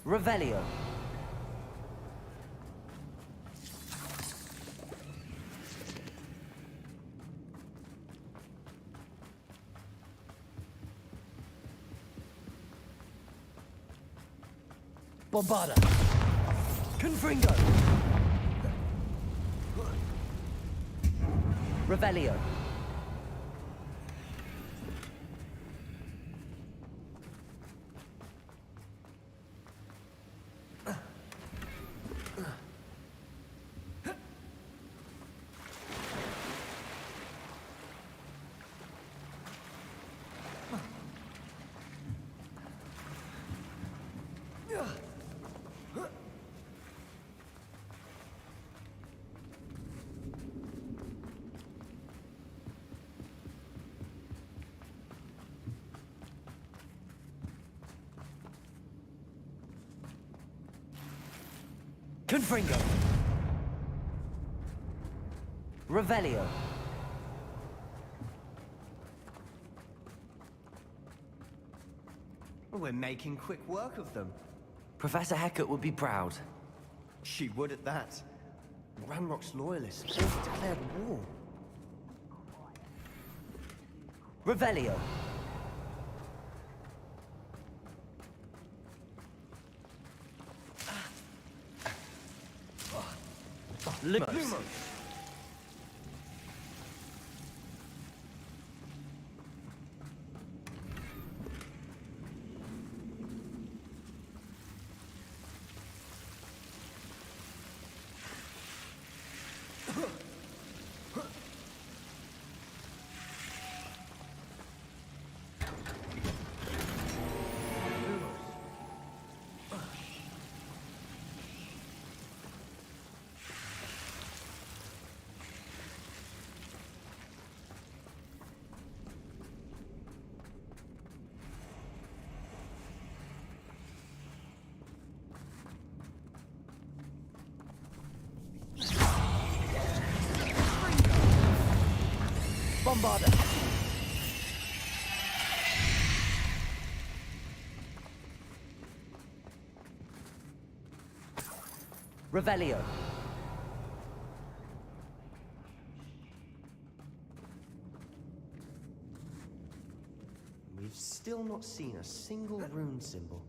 Revelio. Bombarda. Confringo. Revelio. Confringo. Revelio. We're making quick work of them. Professor Hecat would be proud. She would at that. Ranrock's loyalists all declared war. Revelio. Lumos. Bombarda. Revelio. We've still not seen a single rune symbol.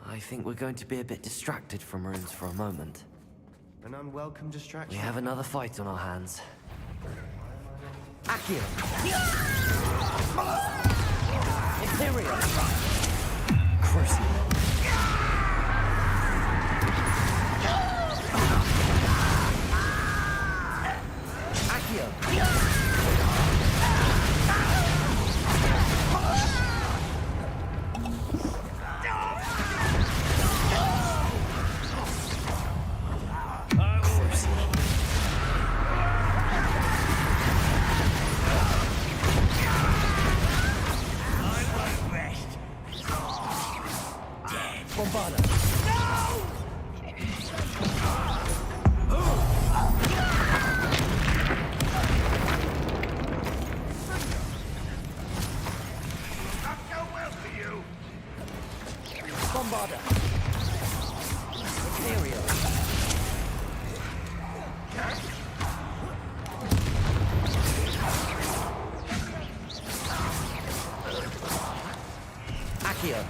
I think we're going to be a bit distracted from runes for a moment. An unwelcome distraction. We have another fight on our hands. Accio. Imperial. Crucible. Accio.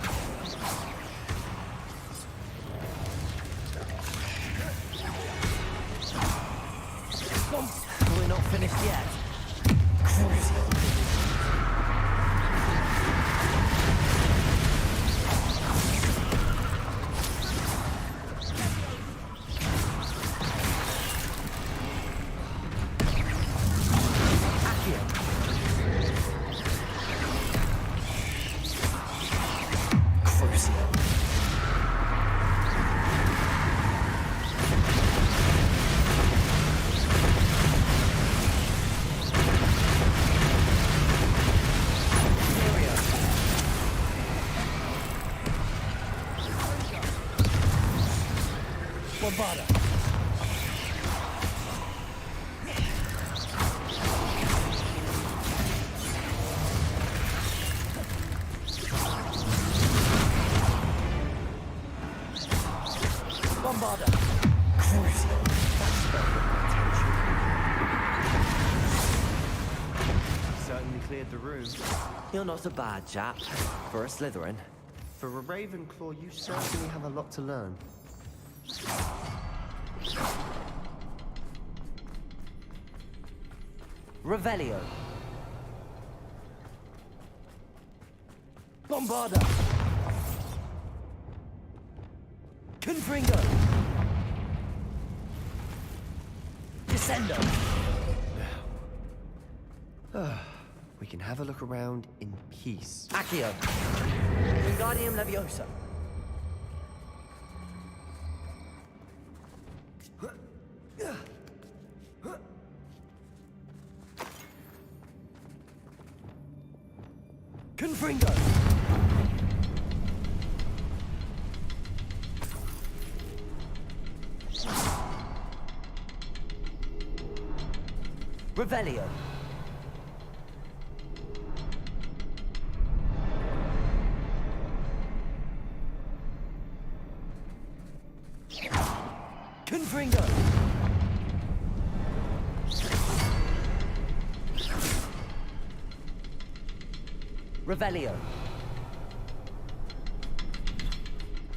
We're not finished yet. Bombarda. Bombarder! Crucial. Certainly cleared the room. You're not a bad chap. For a Slytherin. For a Ravenclaw, you certainly have a lot to learn. Revelio. Bombarder. Confringo. Descendo. We can have a look around in peace. Accio. Wingardium Leviosa. Confringo. Revelio. Confringo. Revelio.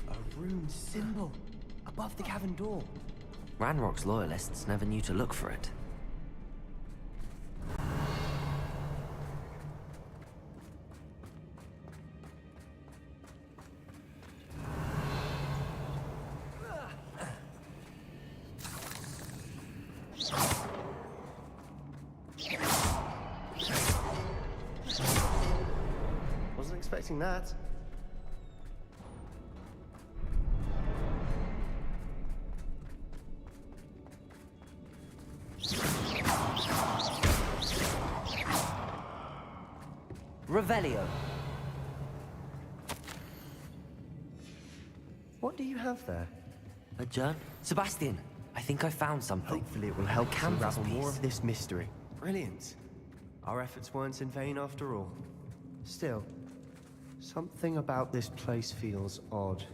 A rune symbol above the cavern door. Ranrock's loyalists never knew to look for it. Wasn't expecting that. Revelio. What do you have there? A journal? Sebastian, I think I found something. Hopefully it will help us canvas unravel more piece. of this mystery. Brilliant. Our efforts weren't in vain after all. Still, something about this place feels odd.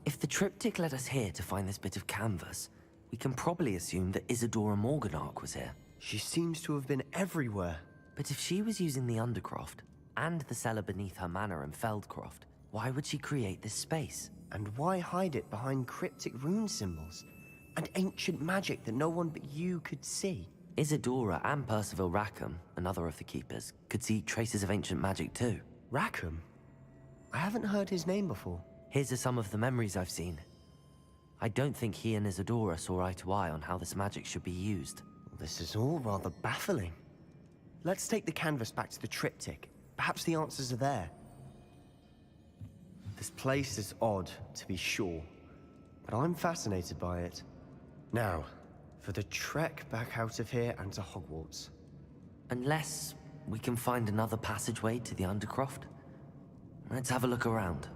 If the triptych led us here to find this bit of canvas, we can probably assume that Isadora Morganach was here. She seems to have been everywhere. But if she was using the Undercroft, and the cellar beneath her manor in Feldcroft, why would she create this space? And why hide it behind cryptic rune symbols? And ancient magic that no one but you could see? Isadora and Percival Rackham, another of the Keepers, could see traces of ancient magic too. Rackham? I haven't heard his name before. Here's some of the memories I've seen. I don't think he and Isadora saw eye to eye on how this magic should be used. This is all rather baffling. Let's take the canvas back to the triptych. Perhaps the answers are there. This place is odd, to be sure, but I'm fascinated by it. Now, for the trek back out of here and to Hogwarts. Unless we can find another passageway to the Undercroft. Let's have a look around.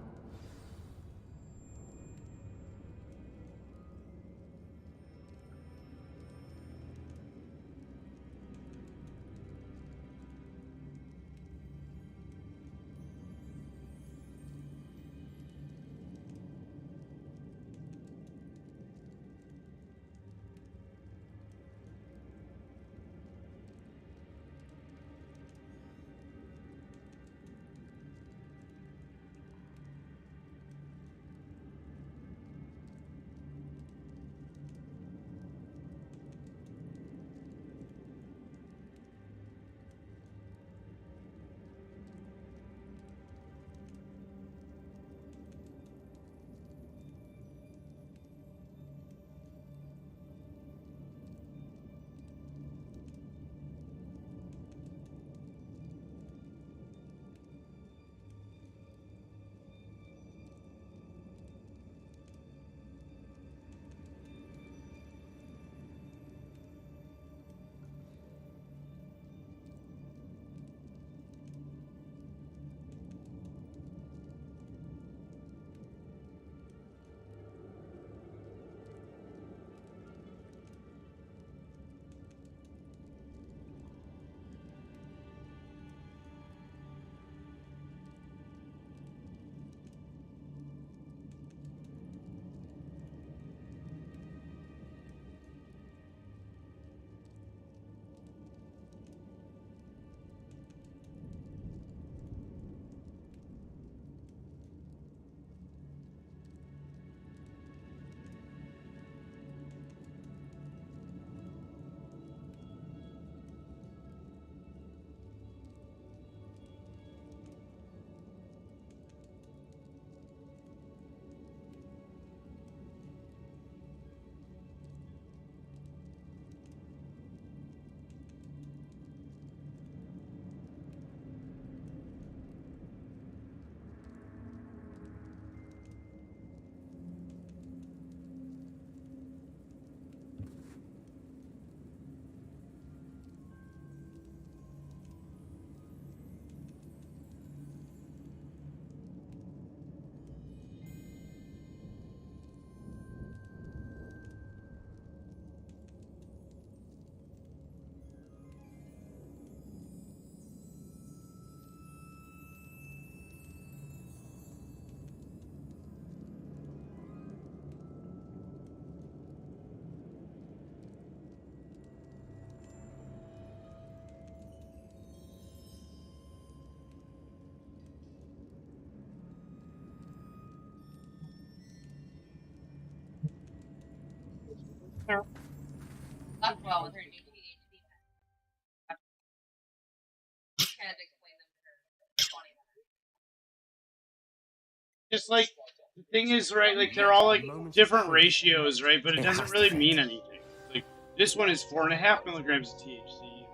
Just like the thing is, right? Like they're all like different ratios, right? But it doesn't really mean anything. Like this one is 4.5 milligrams of THC.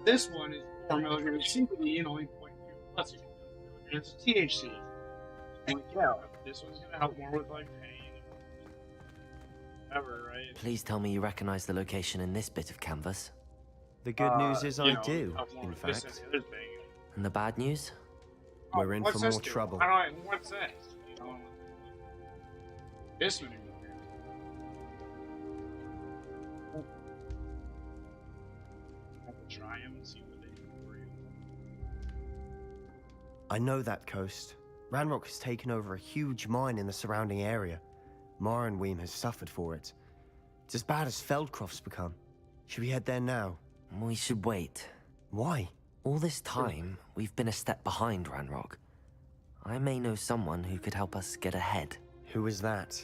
This one is 4 milligrams of CBD and only 0.2 plus milligrams of THC. Like, yeah, this one's gonna help more with like pain, whatever, right? Please tell me you recognize the location in this bit of canvas. The good news is I do, in fact. And the bad news? We're in for more trouble. What's that? You know, this one. I could try them and see what they do for you. I know that coast. Ranrock has taken over a huge mine in the surrounding area. Morinweem has suffered for it. It's as bad as Feldcroft's become. Should we head there now? We should wait. Why? All this time, we've been a step behind Ranrock. I may know someone who could help us get ahead. Who is that?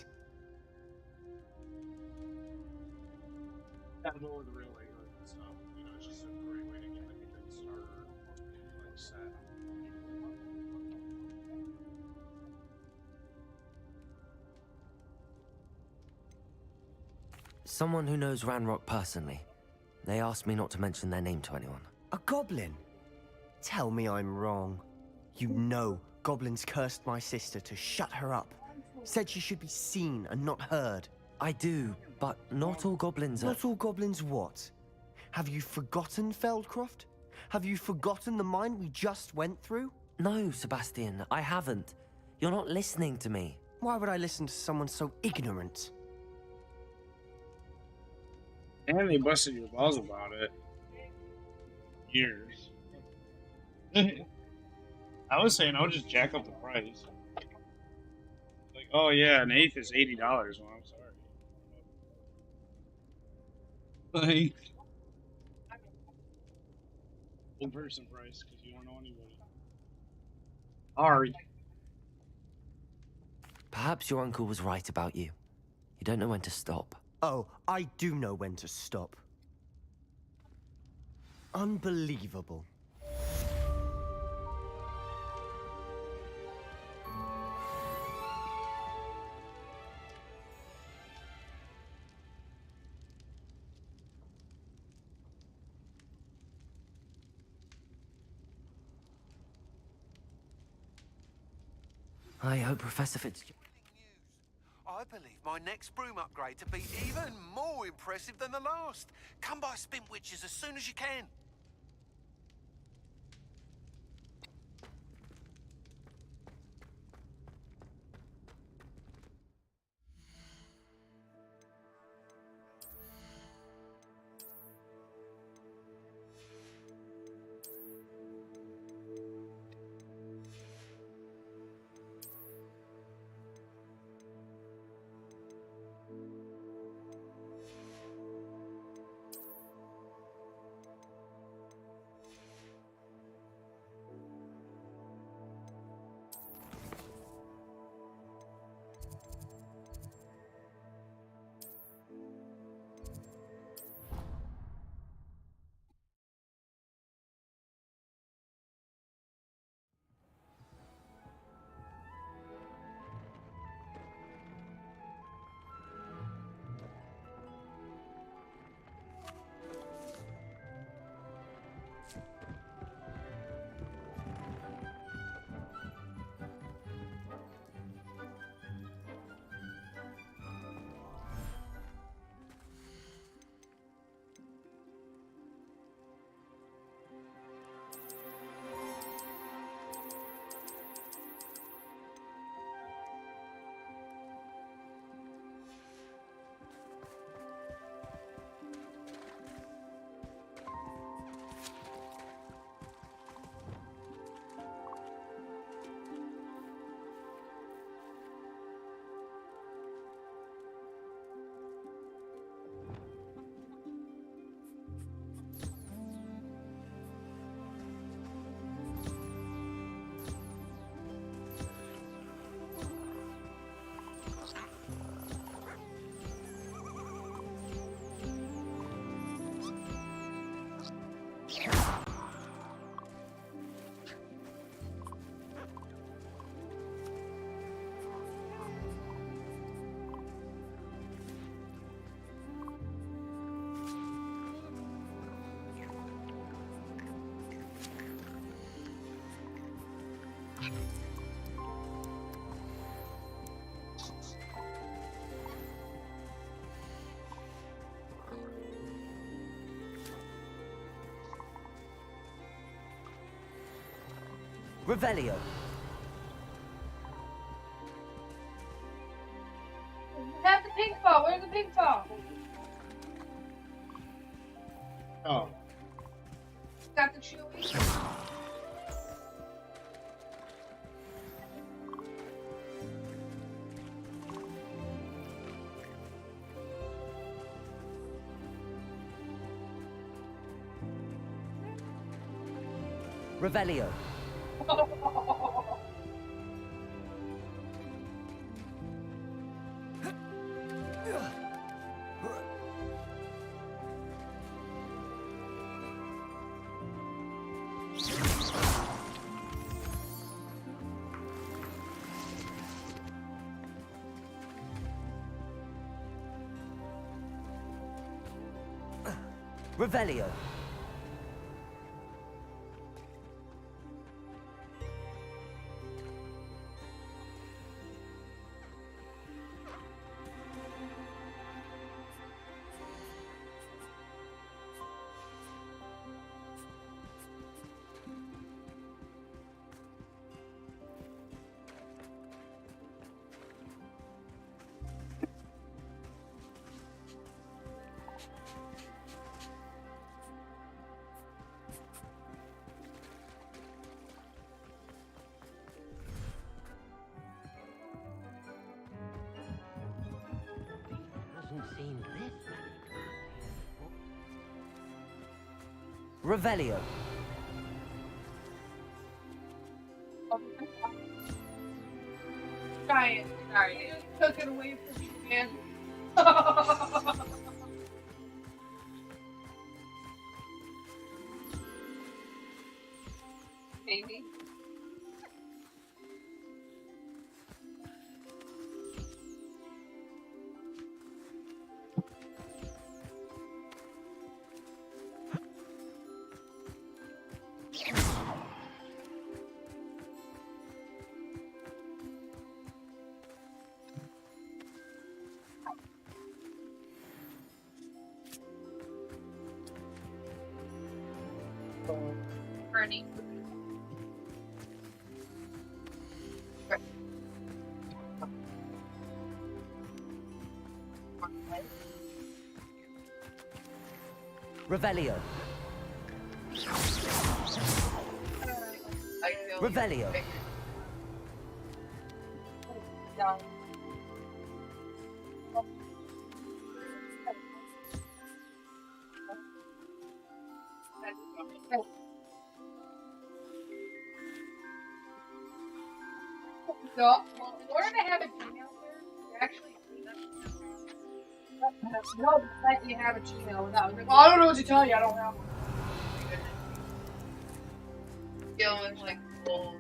Gotta know the real England and stuff. You know, it's just a great way to get like a good starter, like set. Someone who knows Ranrock personally. They asked me not to mention their name to anyone. A goblin? Tell me I'm wrong. You know goblins cursed my sister to shut her up. Said she should be seen and not heard. I do, but not all goblins are... Not all goblins what? Have you forgotten Feldcroft? Have you forgotten the mine we just went through? No, Sebastian, I haven't. You're not listening to me. Why would I listen to someone so ignorant? And they busted your balls about it. Years. I was saying I'll just jack up the price. Like, oh yeah, an eighth is $80. Well, I'm sorry. Like, full person price because you don't know anybody. Sorry. Perhaps your uncle was right about you. You don't know when to stop. Oh, I do know when to stop. Unbelievable. I hope Professor I believe my next broom upgrade to be even more impressive than the last. Come by Spin Witches as soon as you can. Revelio. Have the pink ball. Where's the pink ball? Oh. Got the chewy. Revelio. Revelio. Hasn't seen this Revelio. Giant. Sorry. You just took it away from you, man. Maybe. Bernie. Revelio. Revelio. So, well, in order to have a Gmail here, you actually no, let you have a Gmail without. I was like, well, I don't know what to tell you. I don't have one. Feeling like full.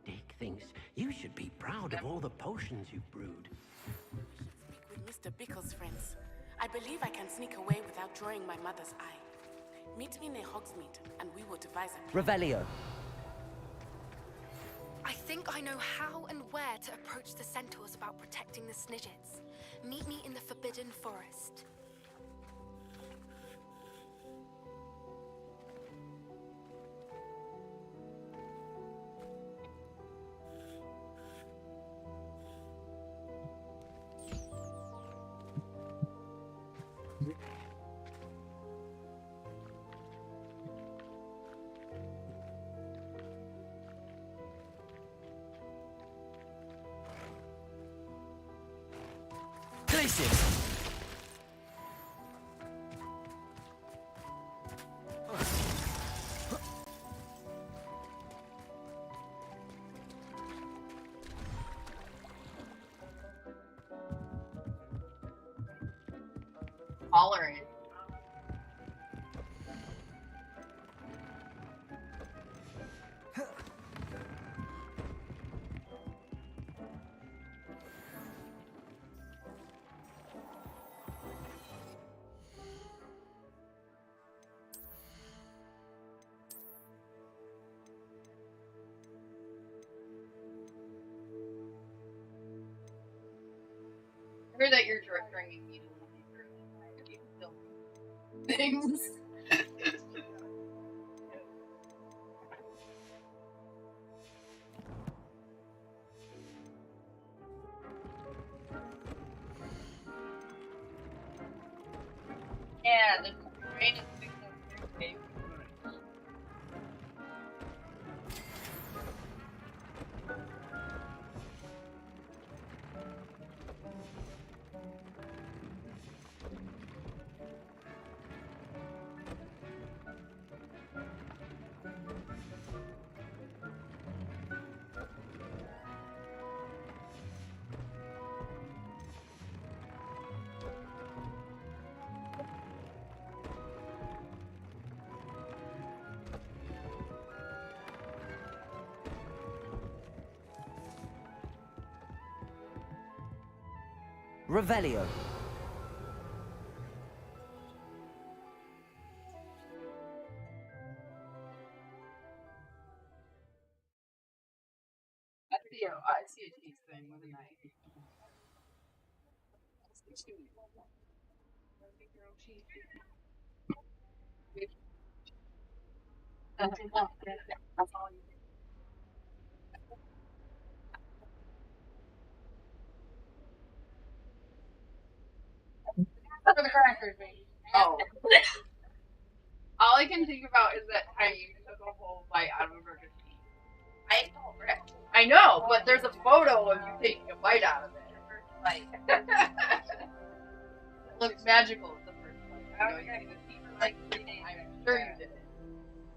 Dick thinks you should be proud of all the potions you've brewed. Speak with Mr. Bickle's friends. I believe I can sneak away without drawing my mother's eye. Meet me near Hogsmeade, and we will devise a plan. Revelio. I think I know how and where to approach the centaurs about protecting the Snidgets. Meet me in the Forbidden Forest. Places. heard that you're drinking meat things. Yeah, the rain is big enough. Revelio. I see a cheese thing with a knife. For the crackers, baby. Oh. All I can think about is that time you took a whole bite out of a burger cheese. I know, but there's a photo of you taking a bite out of it. Like, it looks magical at the first bite. You know, you see the teeth for like 3 days. I'm sure you did.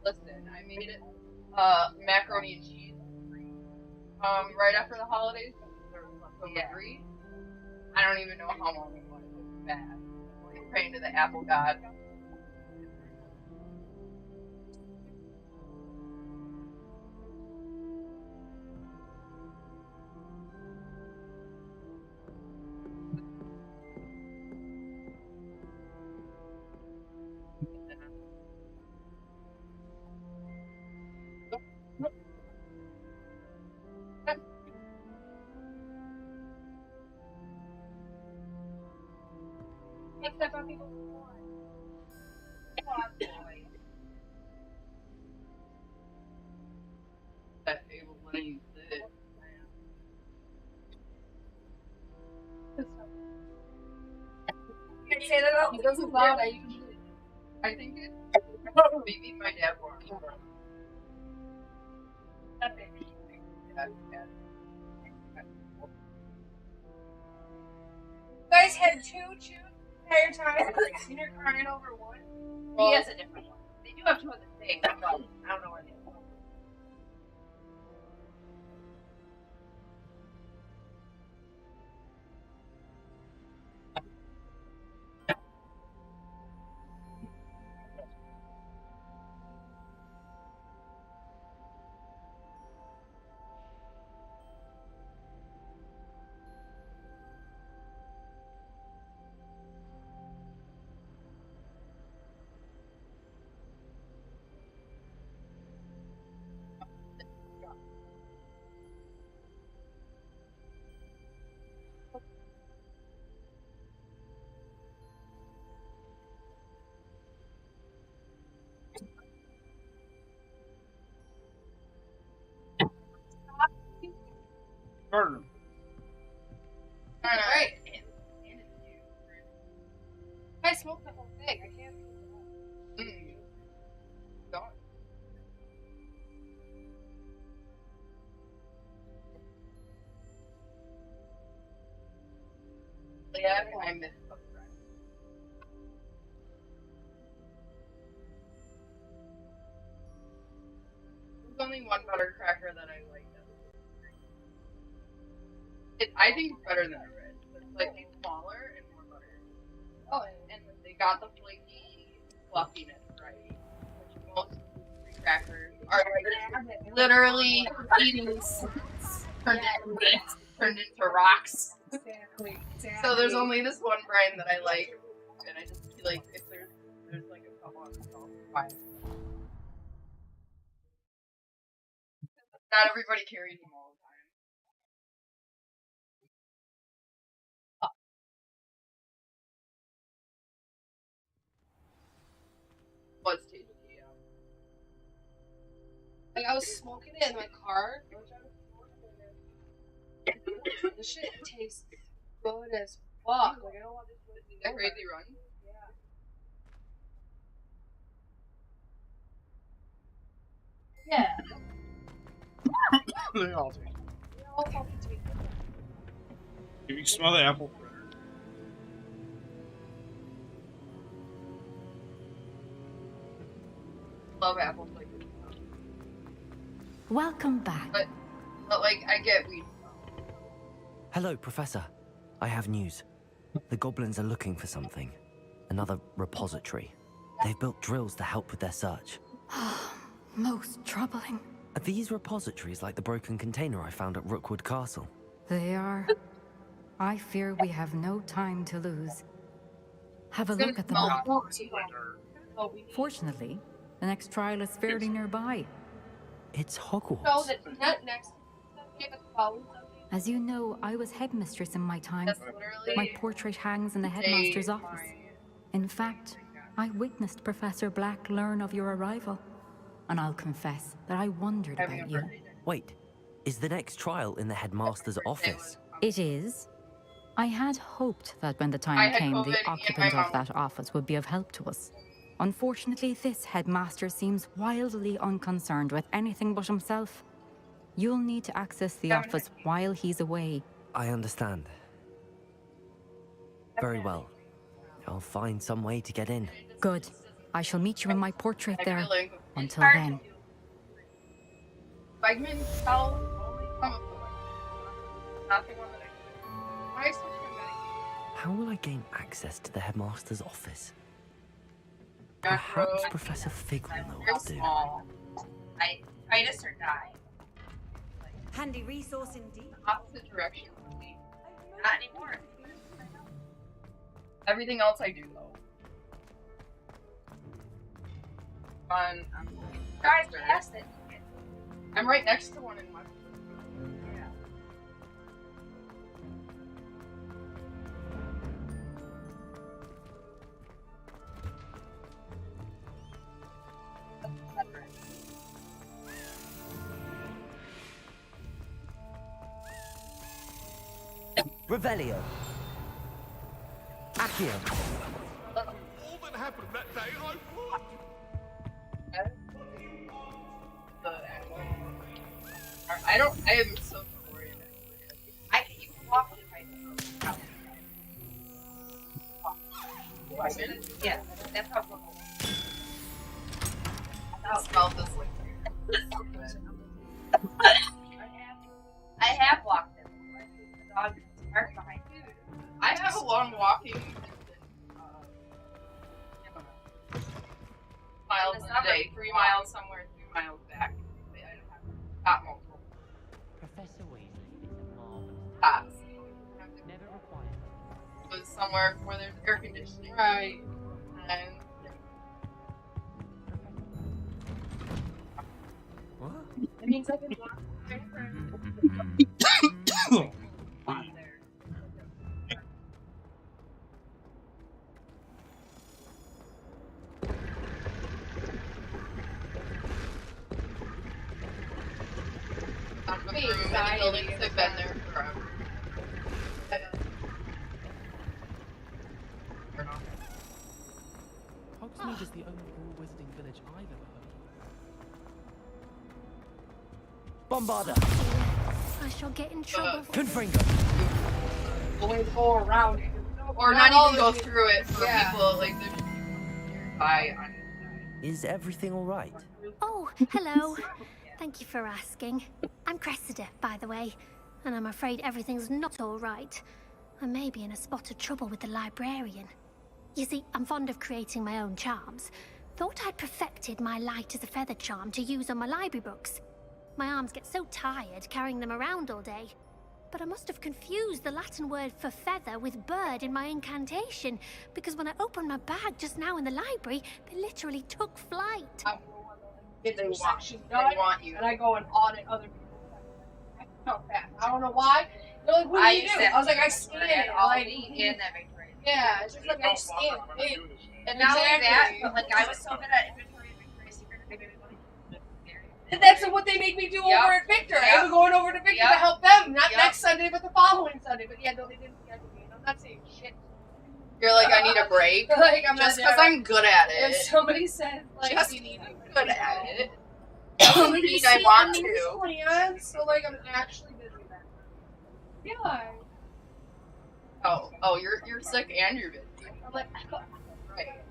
Listen, I made it macaroni and cheese right after the holidays. There was leftover grease. I don't even know how long it was. It was bad. Like praying to the apple god. Except on people's that able to use it. Can you say that out? It doesn't loud. I think it. Maybe my dad won't. You guys had 2 chews the entire time, and you're crying over one. He has a different one. They do have 2 of the same, but I don't know where they are. Burn. Alright. I smoked the whole thing. I can't. Don't. Yeah, I missed the bread. There's only one butter cracker that I like. I think it's better than a red. It's slightly smaller and more butter. Oh, and they got the flaky fluffiness right. Which most crackers are like literally eating turned into rocks. Exactly. So there's only this one brand that I like, and I just feel like if there's like a couple on the shelf, fine. Not everybody carries them all. Like, I was smoking it in my car. The shit tastes good as fuck. Like, I don't want this to be That crazy run? Yeah. They all taste. They all fucking taste good. If you smell the apple fritter. Love apple flavor. Welcome back. But like, I get weed. Hello, Professor. I have news. The goblins are looking for something. Another repository. They've built drills to help with their search. Most troubling. Are these repositories like the broken container I found at Rookwood Castle? They are. I fear we have no time to lose. Have a look at the map. Fortunately, the next trial is fairly nearby. It's Hogwarts. No, that next. As you know, I was headmistress in my time. My portrait hangs in the headmaster's office. In fact, I witnessed Professor Black learn of your arrival. And I'll confess that I wondered about you. Wait, is the next trial in the headmaster's office? It is. I had hoped that when the time came, the occupant of that office would be of help to us. Unfortunately, this headmaster seems wildly unconcerned with anything but himself. You'll need to access the office while he's away. I understand. Very well. I'll find some way to get in. Good. I shall meet you in my portrait there. Until then. Bagman tell not the one that I switched my medication. How will I gain access to the headmaster's office? Perhaps Professor Fig will know what to do. Titus or die. Handy resource indeed. Opposite direction. Not anymore. Everything else I do though. I'm Guys, past it. I'm right next to one in my. Yeah. Revelio. Accio. All that happened that day, I would. I am so worried. You can walk in my house. Yeah, that's how I smell this I have walked in. The dog is parked behind you. I have a long walking miles a day, 3 miles somewhere, 3 miles back. Not multiple. Professor Weasley is a marvelous. Tops. Never required. It was somewhere where there's air conditioning. Right. And What? It means I can walk. the room and the buildings have been there forever. Hogsmeade is the only real wizarding village I've ever heard of. Bombarda! I shall get in trouble. Confringo! Only go around it. Or not even go through it for people, like, they're just nearby on. Is everything alright? Oh, hello. Thank you for asking. I'm Cressida, by the way, and I'm afraid everything's not all right. I may be in a spot of trouble with the librarian. You see, I'm fond of creating my own charms. Thought I'd perfected my light as a feather charm to use on my library books. My arms get so tired carrying them around all day. But I must have confused the Latin word for feather with bird in my incantation, because when I opened my bag just now in the library, they literally took flight. They want you. And I go and audit other people. I don't know why. They're like, what do you do? I was like, I scan it. Like, yeah, it's just like I scan it. And not only that, but like I was so good at inventory secret. And that's what they make me do over at Victor. I'm going over to Victor to help them, not next Sunday, but the following Sunday. But yeah, no, they didn't schedule me. And I'm not saying shit. You're like, I need a break. Like, I'm just not because there. I'm good at it. And somebody said, like, Just we need you. good at it. I mean I want to. Plans, so like I'm actually busy then. Yeah. Oh, you're sick and you're busy. I'm like, Right.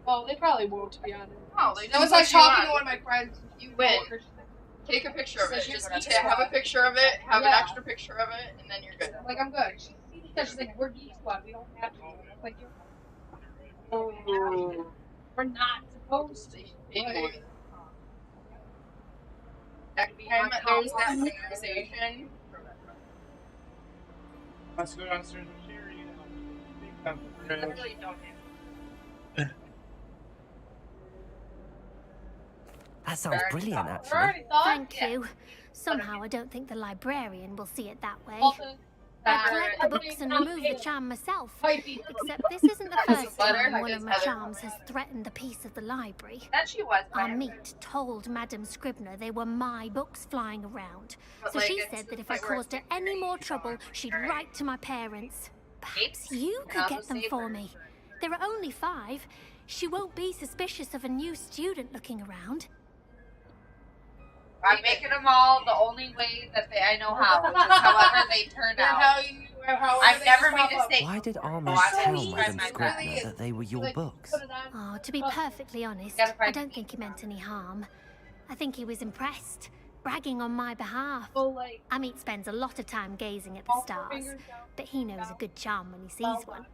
oh, they probably won't, to be honest. No, they I was just like put you talking on. to one of my friends. You win. coworkers. Take a picture of it. So Just she's have a picture of it. Have an extra picture of it, and then you're good. Like I'm good. She's like, we're geek squad. We don't have to. Like we're not supposed to. Like, Next time there was that conversation. Let's go downstairs with Sherry. I really don't have. That sounds brilliant, actually. Thank you. Somehow I don't think the librarian will see it that way. I I'd collect the books and remove the charm myself. Except this isn't the first time one of my charms has threatened the peace of the library. That she was. Our meet told Madame Scribner they were my books flying around. But, So like, she it's said the that if I point where caused her any more trouble, she'd write to my parents. Perhaps you And could I'll get just them save for her. me. There are only 5. She won't be suspicious of a new student looking around. I'm making them all the only way that I know how, which is however they turn out. I've never made a mistake. Why did Armin Oh, tell sweet. Madame I'm Scribner really- that they were your books? Oh, to be perfectly honest, I don't think he meant any harm. I think he was impressed, bragging on my behalf. Amit spends a lot of time gazing at the stars, but he knows a good charm when he sees one.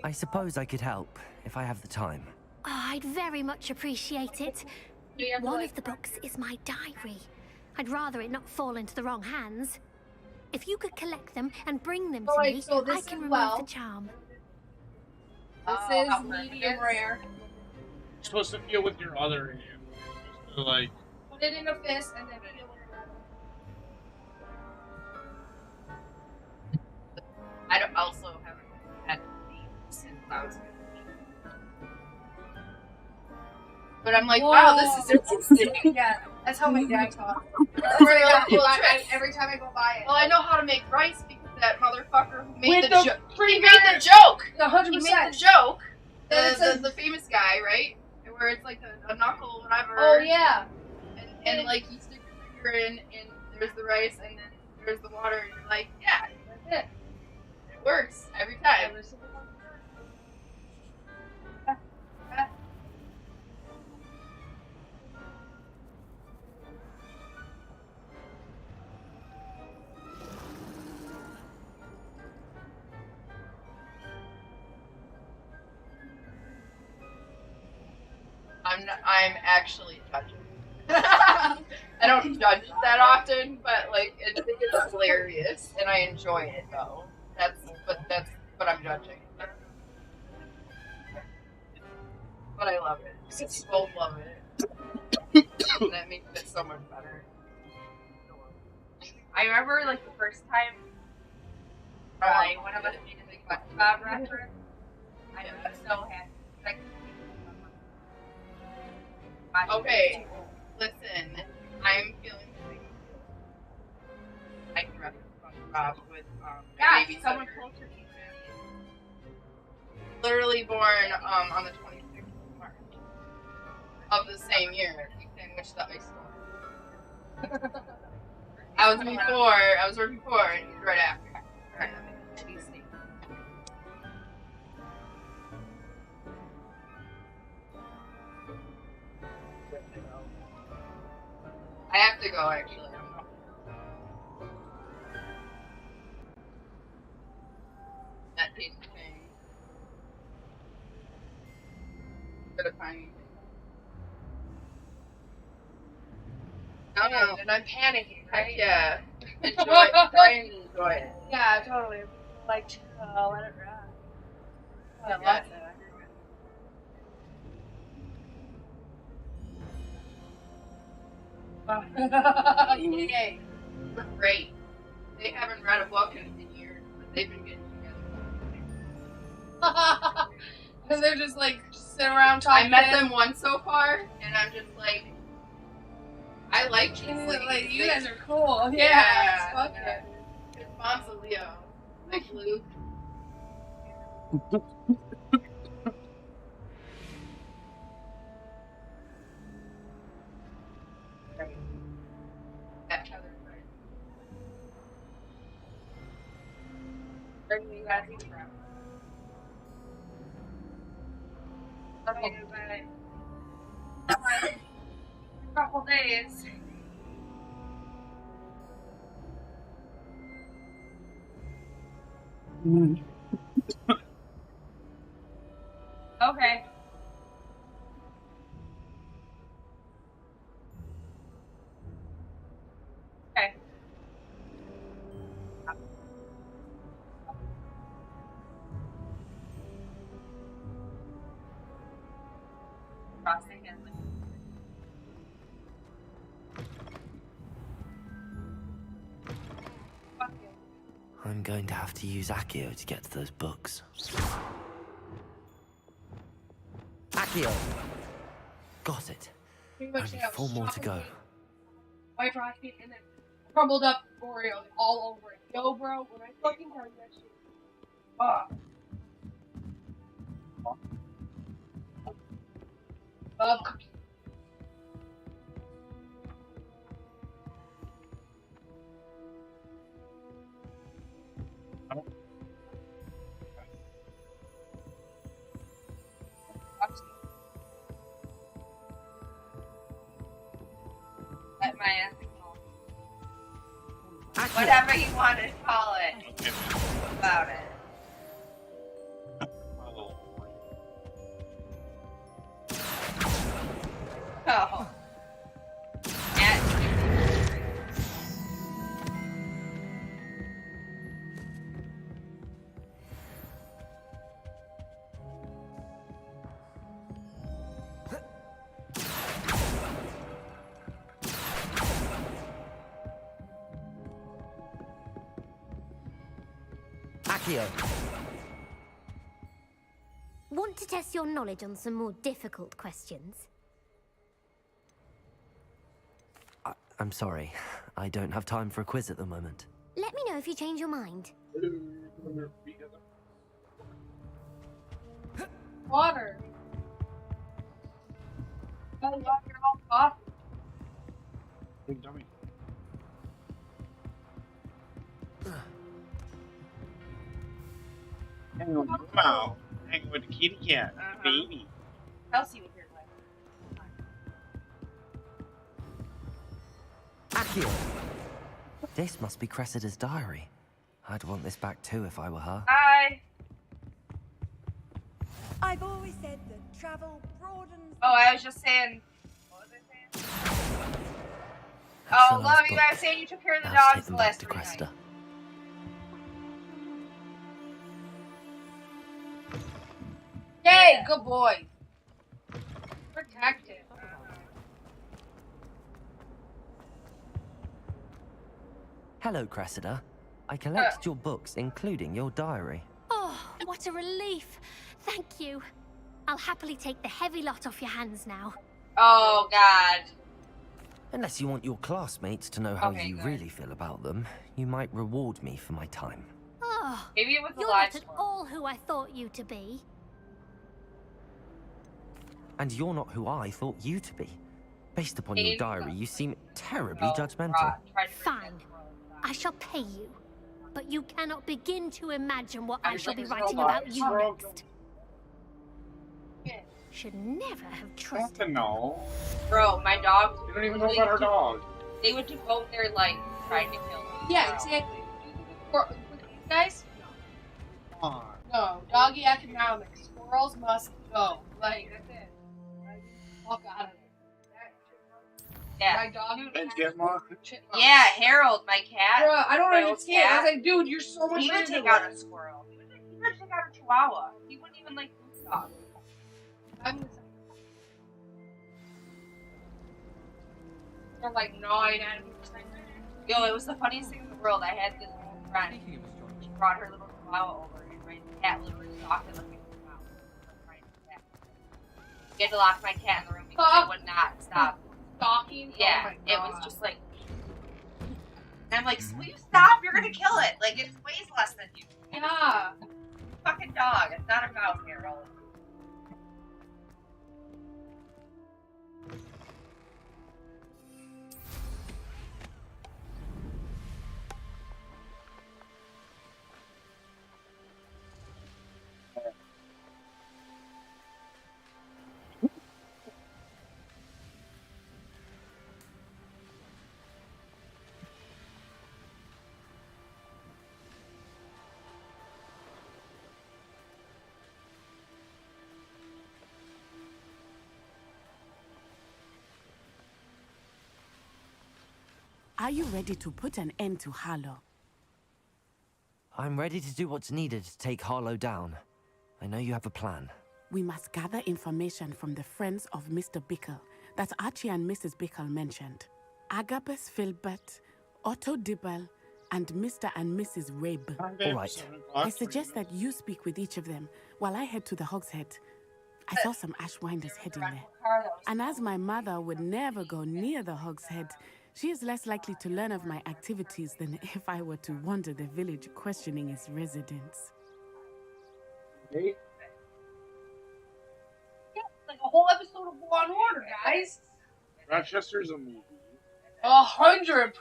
I suppose I could help, if I have the time. Oh, I'd very much appreciate it. One of the books is my diary. I'd rather it not fall into the wrong hands. If you could collect them and bring them to me, so I this can is remove the charm. This is medium rare. You're supposed to feel with your other hand. You're supposed to, like, Put it in a fist and then feel it. I don't also haven't had these since I was 15. But I'm like, wow, this is interesting. Yeah, that's how my dad taught. Every time I go by it. Well, I know how to make rice because that motherfucker who made With the the joke. He made the joke. 100%. He made the joke. Then The famous guy, right? Where it's like a knuckle, whatever. Oh yeah. And like you stick your finger in, and there's the rice, and then there's the water, and you're like, yeah, That's it. it works every time. Every single one. I'm actually judging. I don't judge that often, but like I think it's hilarious, and I enjoy it though. That's what I'm judging. But I love it. Because you both love it. And that makes it so much better. I remember like the first time one of us made a big SpongeBob reference. I was so happy. Like, okay, listen. I'm feeling the same. I can reference SpongeBob with maybe someone closer to you. Literally born on the 26th of March of the same year in which the ice storm. I was before, and he's right after. Right. I have to go actually. That tastes the same. Gonna find. No, and I'm panicking, right? Yeah. Enjoy it. Try and enjoy it. Yeah, totally. Like, let it run. I love Yeah. it. Yay. Great. They haven't read a book in years, but they've been getting together. And they're just like sit around talking. I met them once so far, and I'm just like, I like these ladies. You guys are cool. Yeah. Fuck it. His mom's a Leo, like Luke. That's how they're friends. Or you guys eat from? Okay, bye. A couple days. Okay. Okay. Crossing and I'm going to have to use Accio to get to those books. Accio! Got it. Only 4 more to go. White frosting and then crumbled up Oreos all over it. Yo, bro, when I fucking tell you that shit. Love cookies. Let my ethical. Whatever you want to call it. About it. Oh. Accio! Want to test your knowledge on some more difficult questions? I'm sorry. I don't have time for a quiz at the moment. Let me know if you change your mind. Water. Oh, you got your own coffee. Big dummy. Wow. Hanging with the kitty cat. Baby. Kelsey was here last. Accio! This must be Cressida's diary. I'd want this back too if I were her. Hi. I've always said that travel broadens. Oh, I was just saying. What was I saying? Oh, love you guys saying you took care of the Now dogs take the them back last to 3 Cressida. nights. Yay, good boy. Protected. Hello, Cressida. I collected your books, including your diary. Oh, what a relief. Thank you. I'll happily take the heavy lot off your hands now. Oh, God. Unless you want your classmates to know how Okay, you good. really feel about them, you might reward me for my time. Oh, Maybe it was a you're lie. not at all who I thought you to be. And you're not who I thought you to be. Based upon your Maybe diary, you seem terribly No, judgmental. Fine. I shall pay you. But you cannot begin to imagine what I He's shall like be his writing robot. about you next. Should never have trusted. To know. Bro, my dogs. You don't even know about her dog. They would devote their life trying to kill me. Yeah, exactly. For these guys? Come on. No. Doggy economics. Squirrels must go. Like, that's it. Like, fuck out of there. Yeah. My dog. Thanks, Gizmo. Yeah, Harold, my cat. Bruh, I don't Harold's understand. I cat. was like, dude, you're so much He would better take than out a us. squirrel. He would take out a chihuahua. He wouldn't even like the dog. I'm gonna say. They're like 9 out of 10. Yo, it was the funniest thing in the world. I had this friend. She brought her little chihuahua over, and my cat literally stalked it like a chihuahua. You had to lock my cat in the room because it would not stop. Stalking? Yeah, Oh my it God. was just like. And I'm like, will you stop? You're gonna kill it. Like, it weighs less than you. Yeah. Fucking dog. It's not a mouse, Harold. Are you ready to put an end to Harlow? I'm ready to do what's needed to take Harlow down. I know you have a plan. We must gather information from the friends of Mr. Bickle that Archie and Mrs. Bickle mentioned. Agabus Filbert, Otto Dibble, and Mr. and Mrs. Rabe. All right. I suggest that you speak with each of them while I head to the Hogshead. I saw some Ashwinders heading there. And as my mother would never go near the Hogshead, she is less likely to learn of my activities than if I were to wander the village questioning its residents. Yeah, like a whole episode of Law and Order, guys. Rochester's a movie. 100%.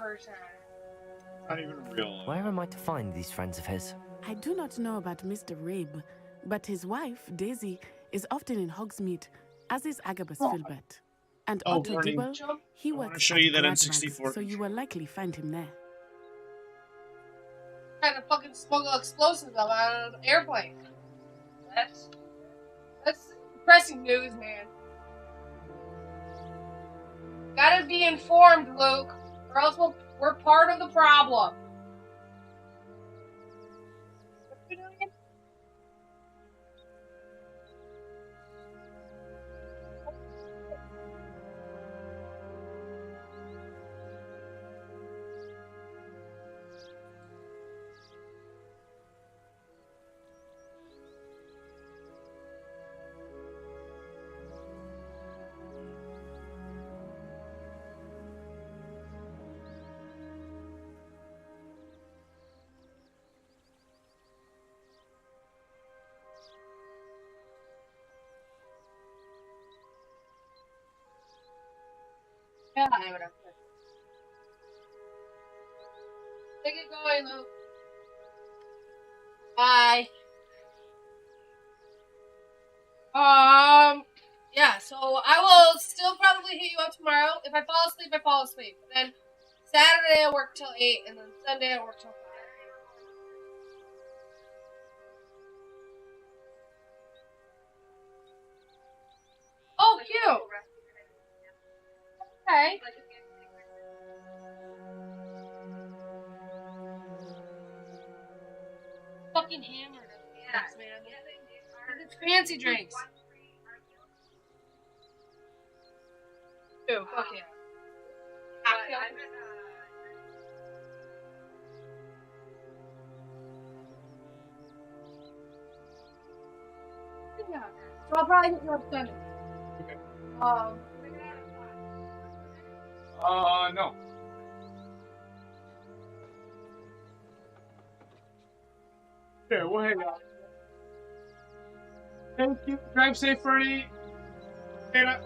Not even real. Where am I to find these friends of his? I do not know about Mr. Rabe, but his wife, Daisy, is often in Hogsmeade, as is Agabus Filbert. And Otto Dibble, he works show at you that Gradbank, N64 so you will likely find him there. Trying to fucking smuggle explosives up out of an airplane. That's depressing news, man. Gotta be informed, Luke, or else we're part of the problem. What are we doing again? Yeah, I would have to. Take it going, Luke. Bye. Yeah, so I will still probably hit you up tomorrow. If I fall asleep, I fall asleep. And then Saturday I work till 8, and then Sunday I work till 5. Oh, cute. Okay. Fucking hammered us, man. It's fancy drinks. Ew, fuck yeah. Yeah. So I'll probably hit you up Sunday. Okay. No. Yeah, we'll hang out. Thank you. Drive safe, Fernie. Dana.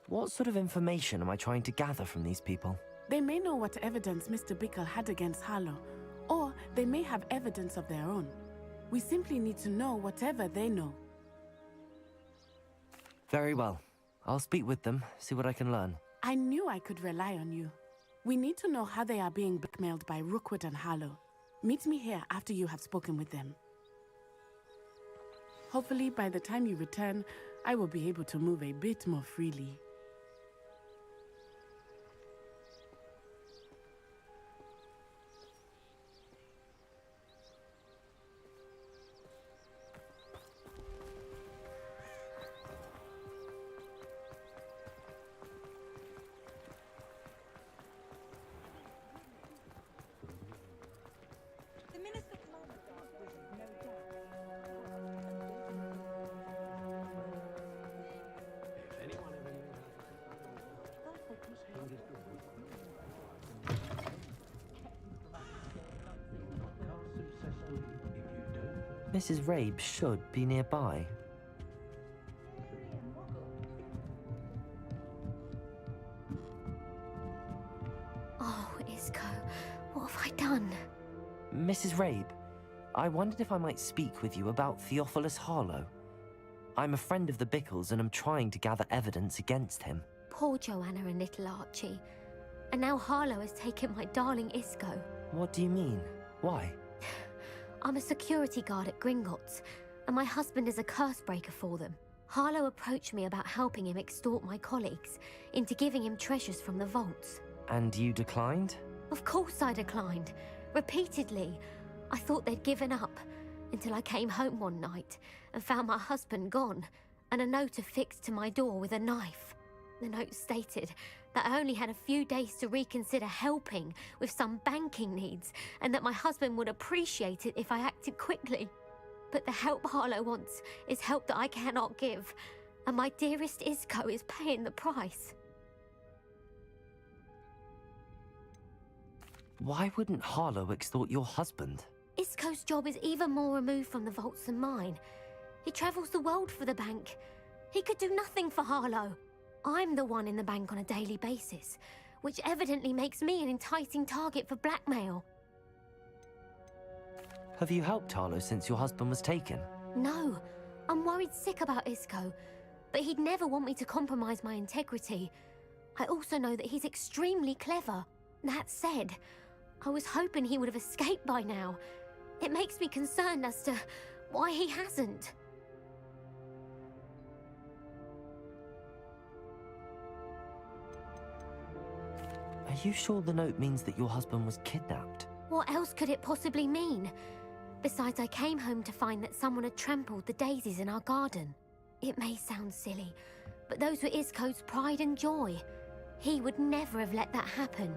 What sort of information am I trying to gather from these people? They may know what evidence Mr. Bickle had against Harlow, or they may have evidence of their own. We simply need to know whatever they know. Very well. I'll speak with them, see what I can learn. I knew I could rely on you. We need to know how they are being blackmailed by Rookwood and Harlow. Meet me here after you have spoken with them. Hopefully, by the time you return, I will be able to move a bit more freely. Mrs. Rabe should be nearby. Oh, Isco, what have I done? Mrs. Rabe, I wondered if I might speak with you about Theophilus Harlow. I'm a friend of the Bickles and I'm trying to gather evidence against him. Poor Joanna and little Archie. And now Harlow has taken my darling Isco. What do you mean? Why? I'm a security guard at Gringotts, and my husband is a curse breaker for them. Harlow approached me about helping him extort my colleagues into giving him treasures from the vaults. And you declined? Of course I declined. Repeatedly. I thought they'd given up, until I came home one night and found my husband gone, and a note affixed to my door with a knife. The note stated that I only had a few days to reconsider helping with some banking needs, and that my husband would appreciate it if I acted quickly. But the help Harlow wants is help that I cannot give, and my dearest Isco is paying the price. Why wouldn't Harlow extort your husband? Isco's job is even more removed from the vaults than mine. He travels the world for the bank. He could do nothing for Harlow. I'm the one in the bank on a daily basis, which evidently makes me an enticing target for blackmail. Have you helped Harlow since your husband was taken? No, I'm worried sick about Isco, but he'd never want me to compromise my integrity. I also know that he's extremely clever. That said, I was hoping he would have escaped by now. It makes me concerned as to why he hasn't. Are you sure the note means that your husband was kidnapped? What else could it possibly mean? Besides, I came home to find that someone had trampled the daisies in our garden. It may sound silly, but those were Isco's pride and joy. He would never have let that happen.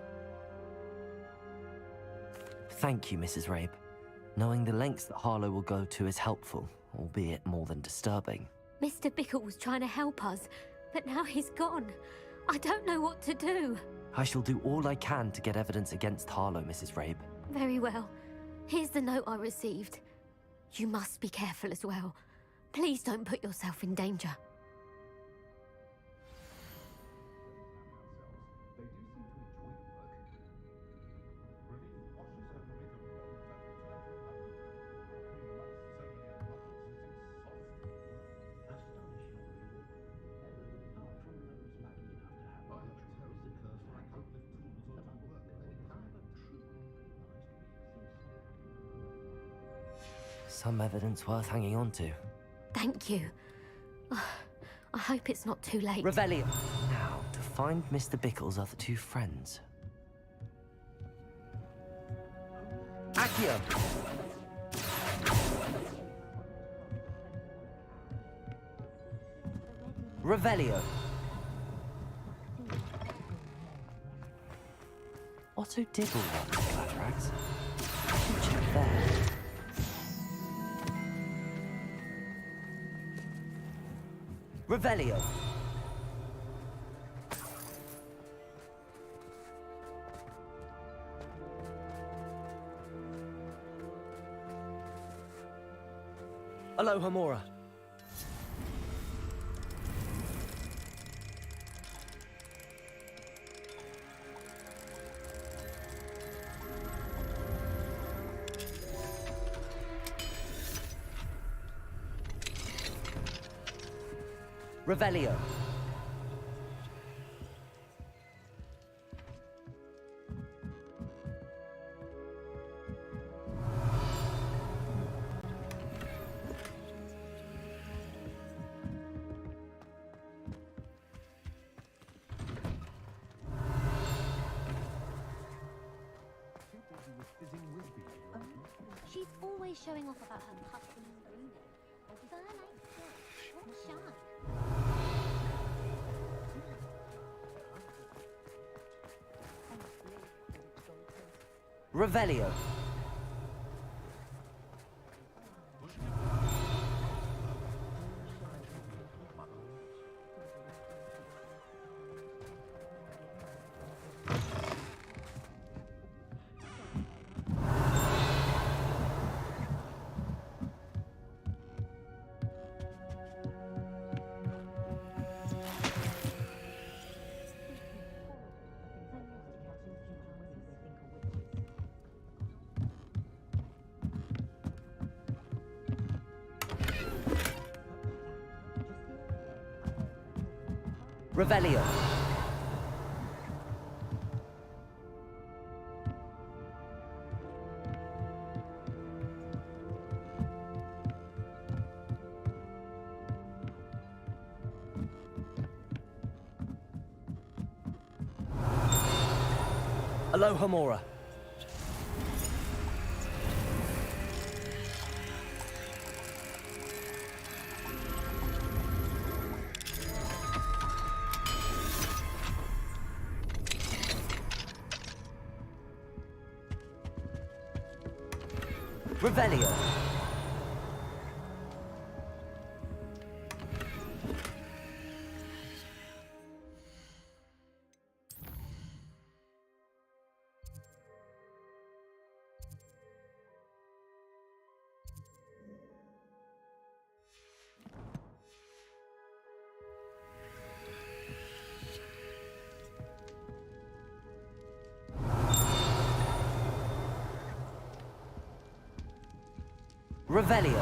Thank you, Mrs. Rabe. Knowing the lengths that Harlow will go to is helpful, albeit more than disturbing. Mr. Bickle was trying to help us, but now he's gone. I don't know what to do. I shall do all I can to get evidence against Harlow, Mrs. Rabe. Very well. Here's the note I received. You must be careful as well. Please don't put yourself in danger. Some evidence worth hanging on to. Thank you. I hope it's not too late. Revelio! Now, to find Mr. Bickle's other two friends. Accio! Revelio! Otto Dibble works at Gladrags. I should check there. Revelio! Aloha Mora. Revelio. She's always showing off about her custom grooming. Fur like silk, what shine. Revelio. Revelio. Aloha Mora. Revelio. Revelio.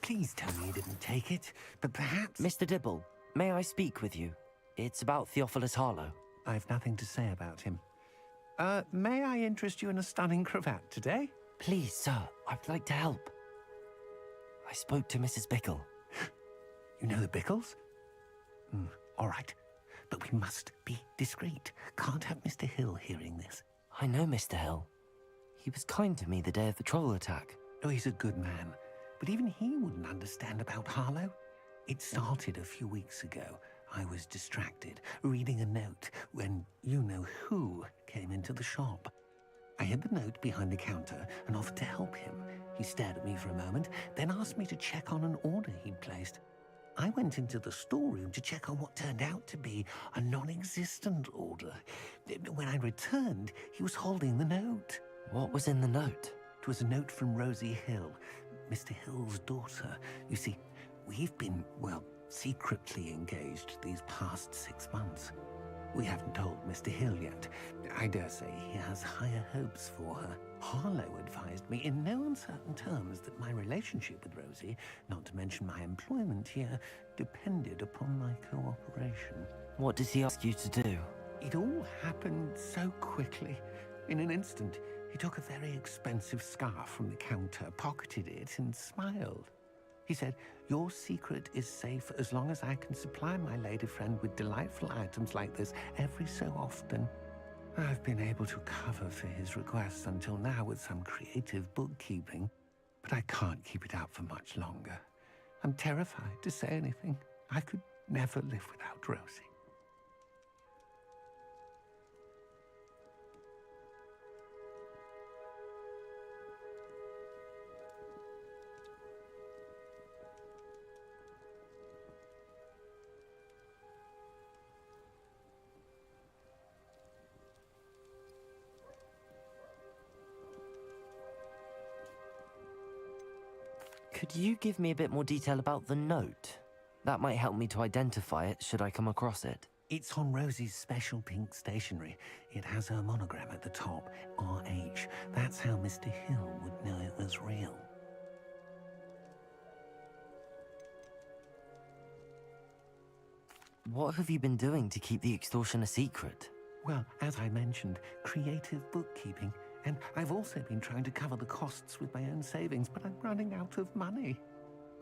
Please tell me you didn't take it, but perhaps... Mr. Dibble, may I speak with you? It's about Theophilus Harlow. I've nothing to say about him. May I interest you in a stunning cravat today? Please, sir, I'd like to help. I spoke to Mrs. Bickle. You know the Bickles? All right, but we must be discreet. Can't have Mr. Hill hearing this. I know Mr. Hill. He was kind to me the day of the troll attack. Oh, he's a good man. But even he wouldn't understand about Harlow. It started a few weeks ago. I was distracted, reading a note, when you-know-who came into the shop. I hid the note behind the counter and offered to help him. He stared at me for a moment, then asked me to check on an order he'd placed. I went into the storeroom to check on what turned out to be a non-existent order. When I returned, he was holding the note. What was in the note? It was a note from Rosie Hill, Mr. Hill's daughter. You see, we've been, well, secretly engaged these past 6 months. We haven't told Mr. Hill yet. I dare say he has higher hopes for her. Harlow advised me in no uncertain terms that my relationship with Rosie, not to mention my employment here, depended upon my cooperation. What does he ask you to do? It all happened so quickly. In an instant, he took a very expensive scarf from the counter, pocketed it, and smiled. He said, "Your secret is safe as long as I can supply my lady friend with delightful items like this every so often." I've been able to cover for his requests until now with some creative bookkeeping, but I can't keep it out for much longer. I'm terrified to say anything. I could never live without Rosie. Could you give me a bit more detail about the note? That might help me to identify it should I come across it. It's on Rosie's special pink stationery. It has her monogram at the top, RH. That's how Mr. Hill would know it was real. What have you been doing to keep the extortion a secret? Well, as I mentioned, creative bookkeeping. And I've also been trying to cover the costs with my own savings, but I'm running out of money.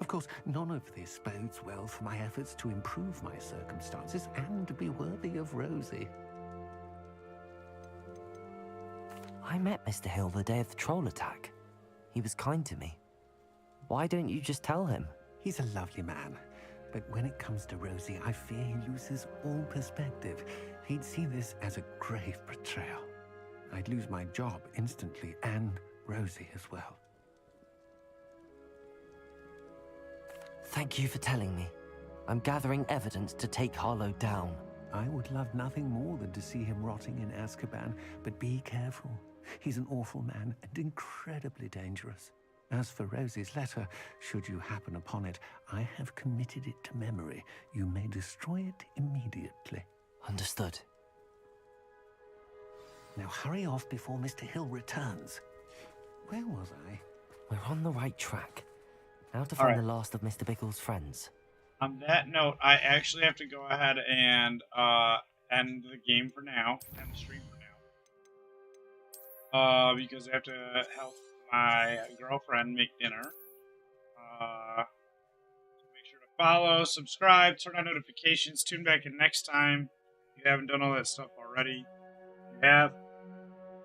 Of course, none of this bodes well for my efforts to improve my circumstances and be worthy of Rosie. I met Mr. Hill the day of the troll attack. He was kind to me. Why don't you just tell him? He's a lovely man. But when it comes to Rosie, I fear he loses all perspective. He'd see this as a grave betrayal. I'd lose my job instantly, and Rosie as well. Thank you for telling me. I'm gathering evidence to take Harlow down. I would love nothing more than to see him rotting in Azkaban, but be careful. He's an awful man and incredibly dangerous. As for Rosie's letter, should you happen upon it, I have committed it to memory. You may destroy it immediately. Understood. Now hurry off before Mr. Hill returns. Where was I? We're on the right track. Now to find the last of Mr. Biggles' friends. On that note, I actually have to go ahead and end the game for now, end the stream for now. Because I have to help my girlfriend make dinner. So make sure to follow, subscribe, turn on notifications, tune back in next time. If you haven't done all that stuff already, if you have,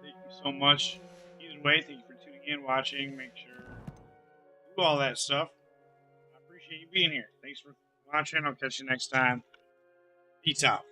thank you so much. Either way, thank you for tuning in, watching, make sure do all that stuff. I appreciate you being here. Thanks for watching. I'll catch you next time. Peace out.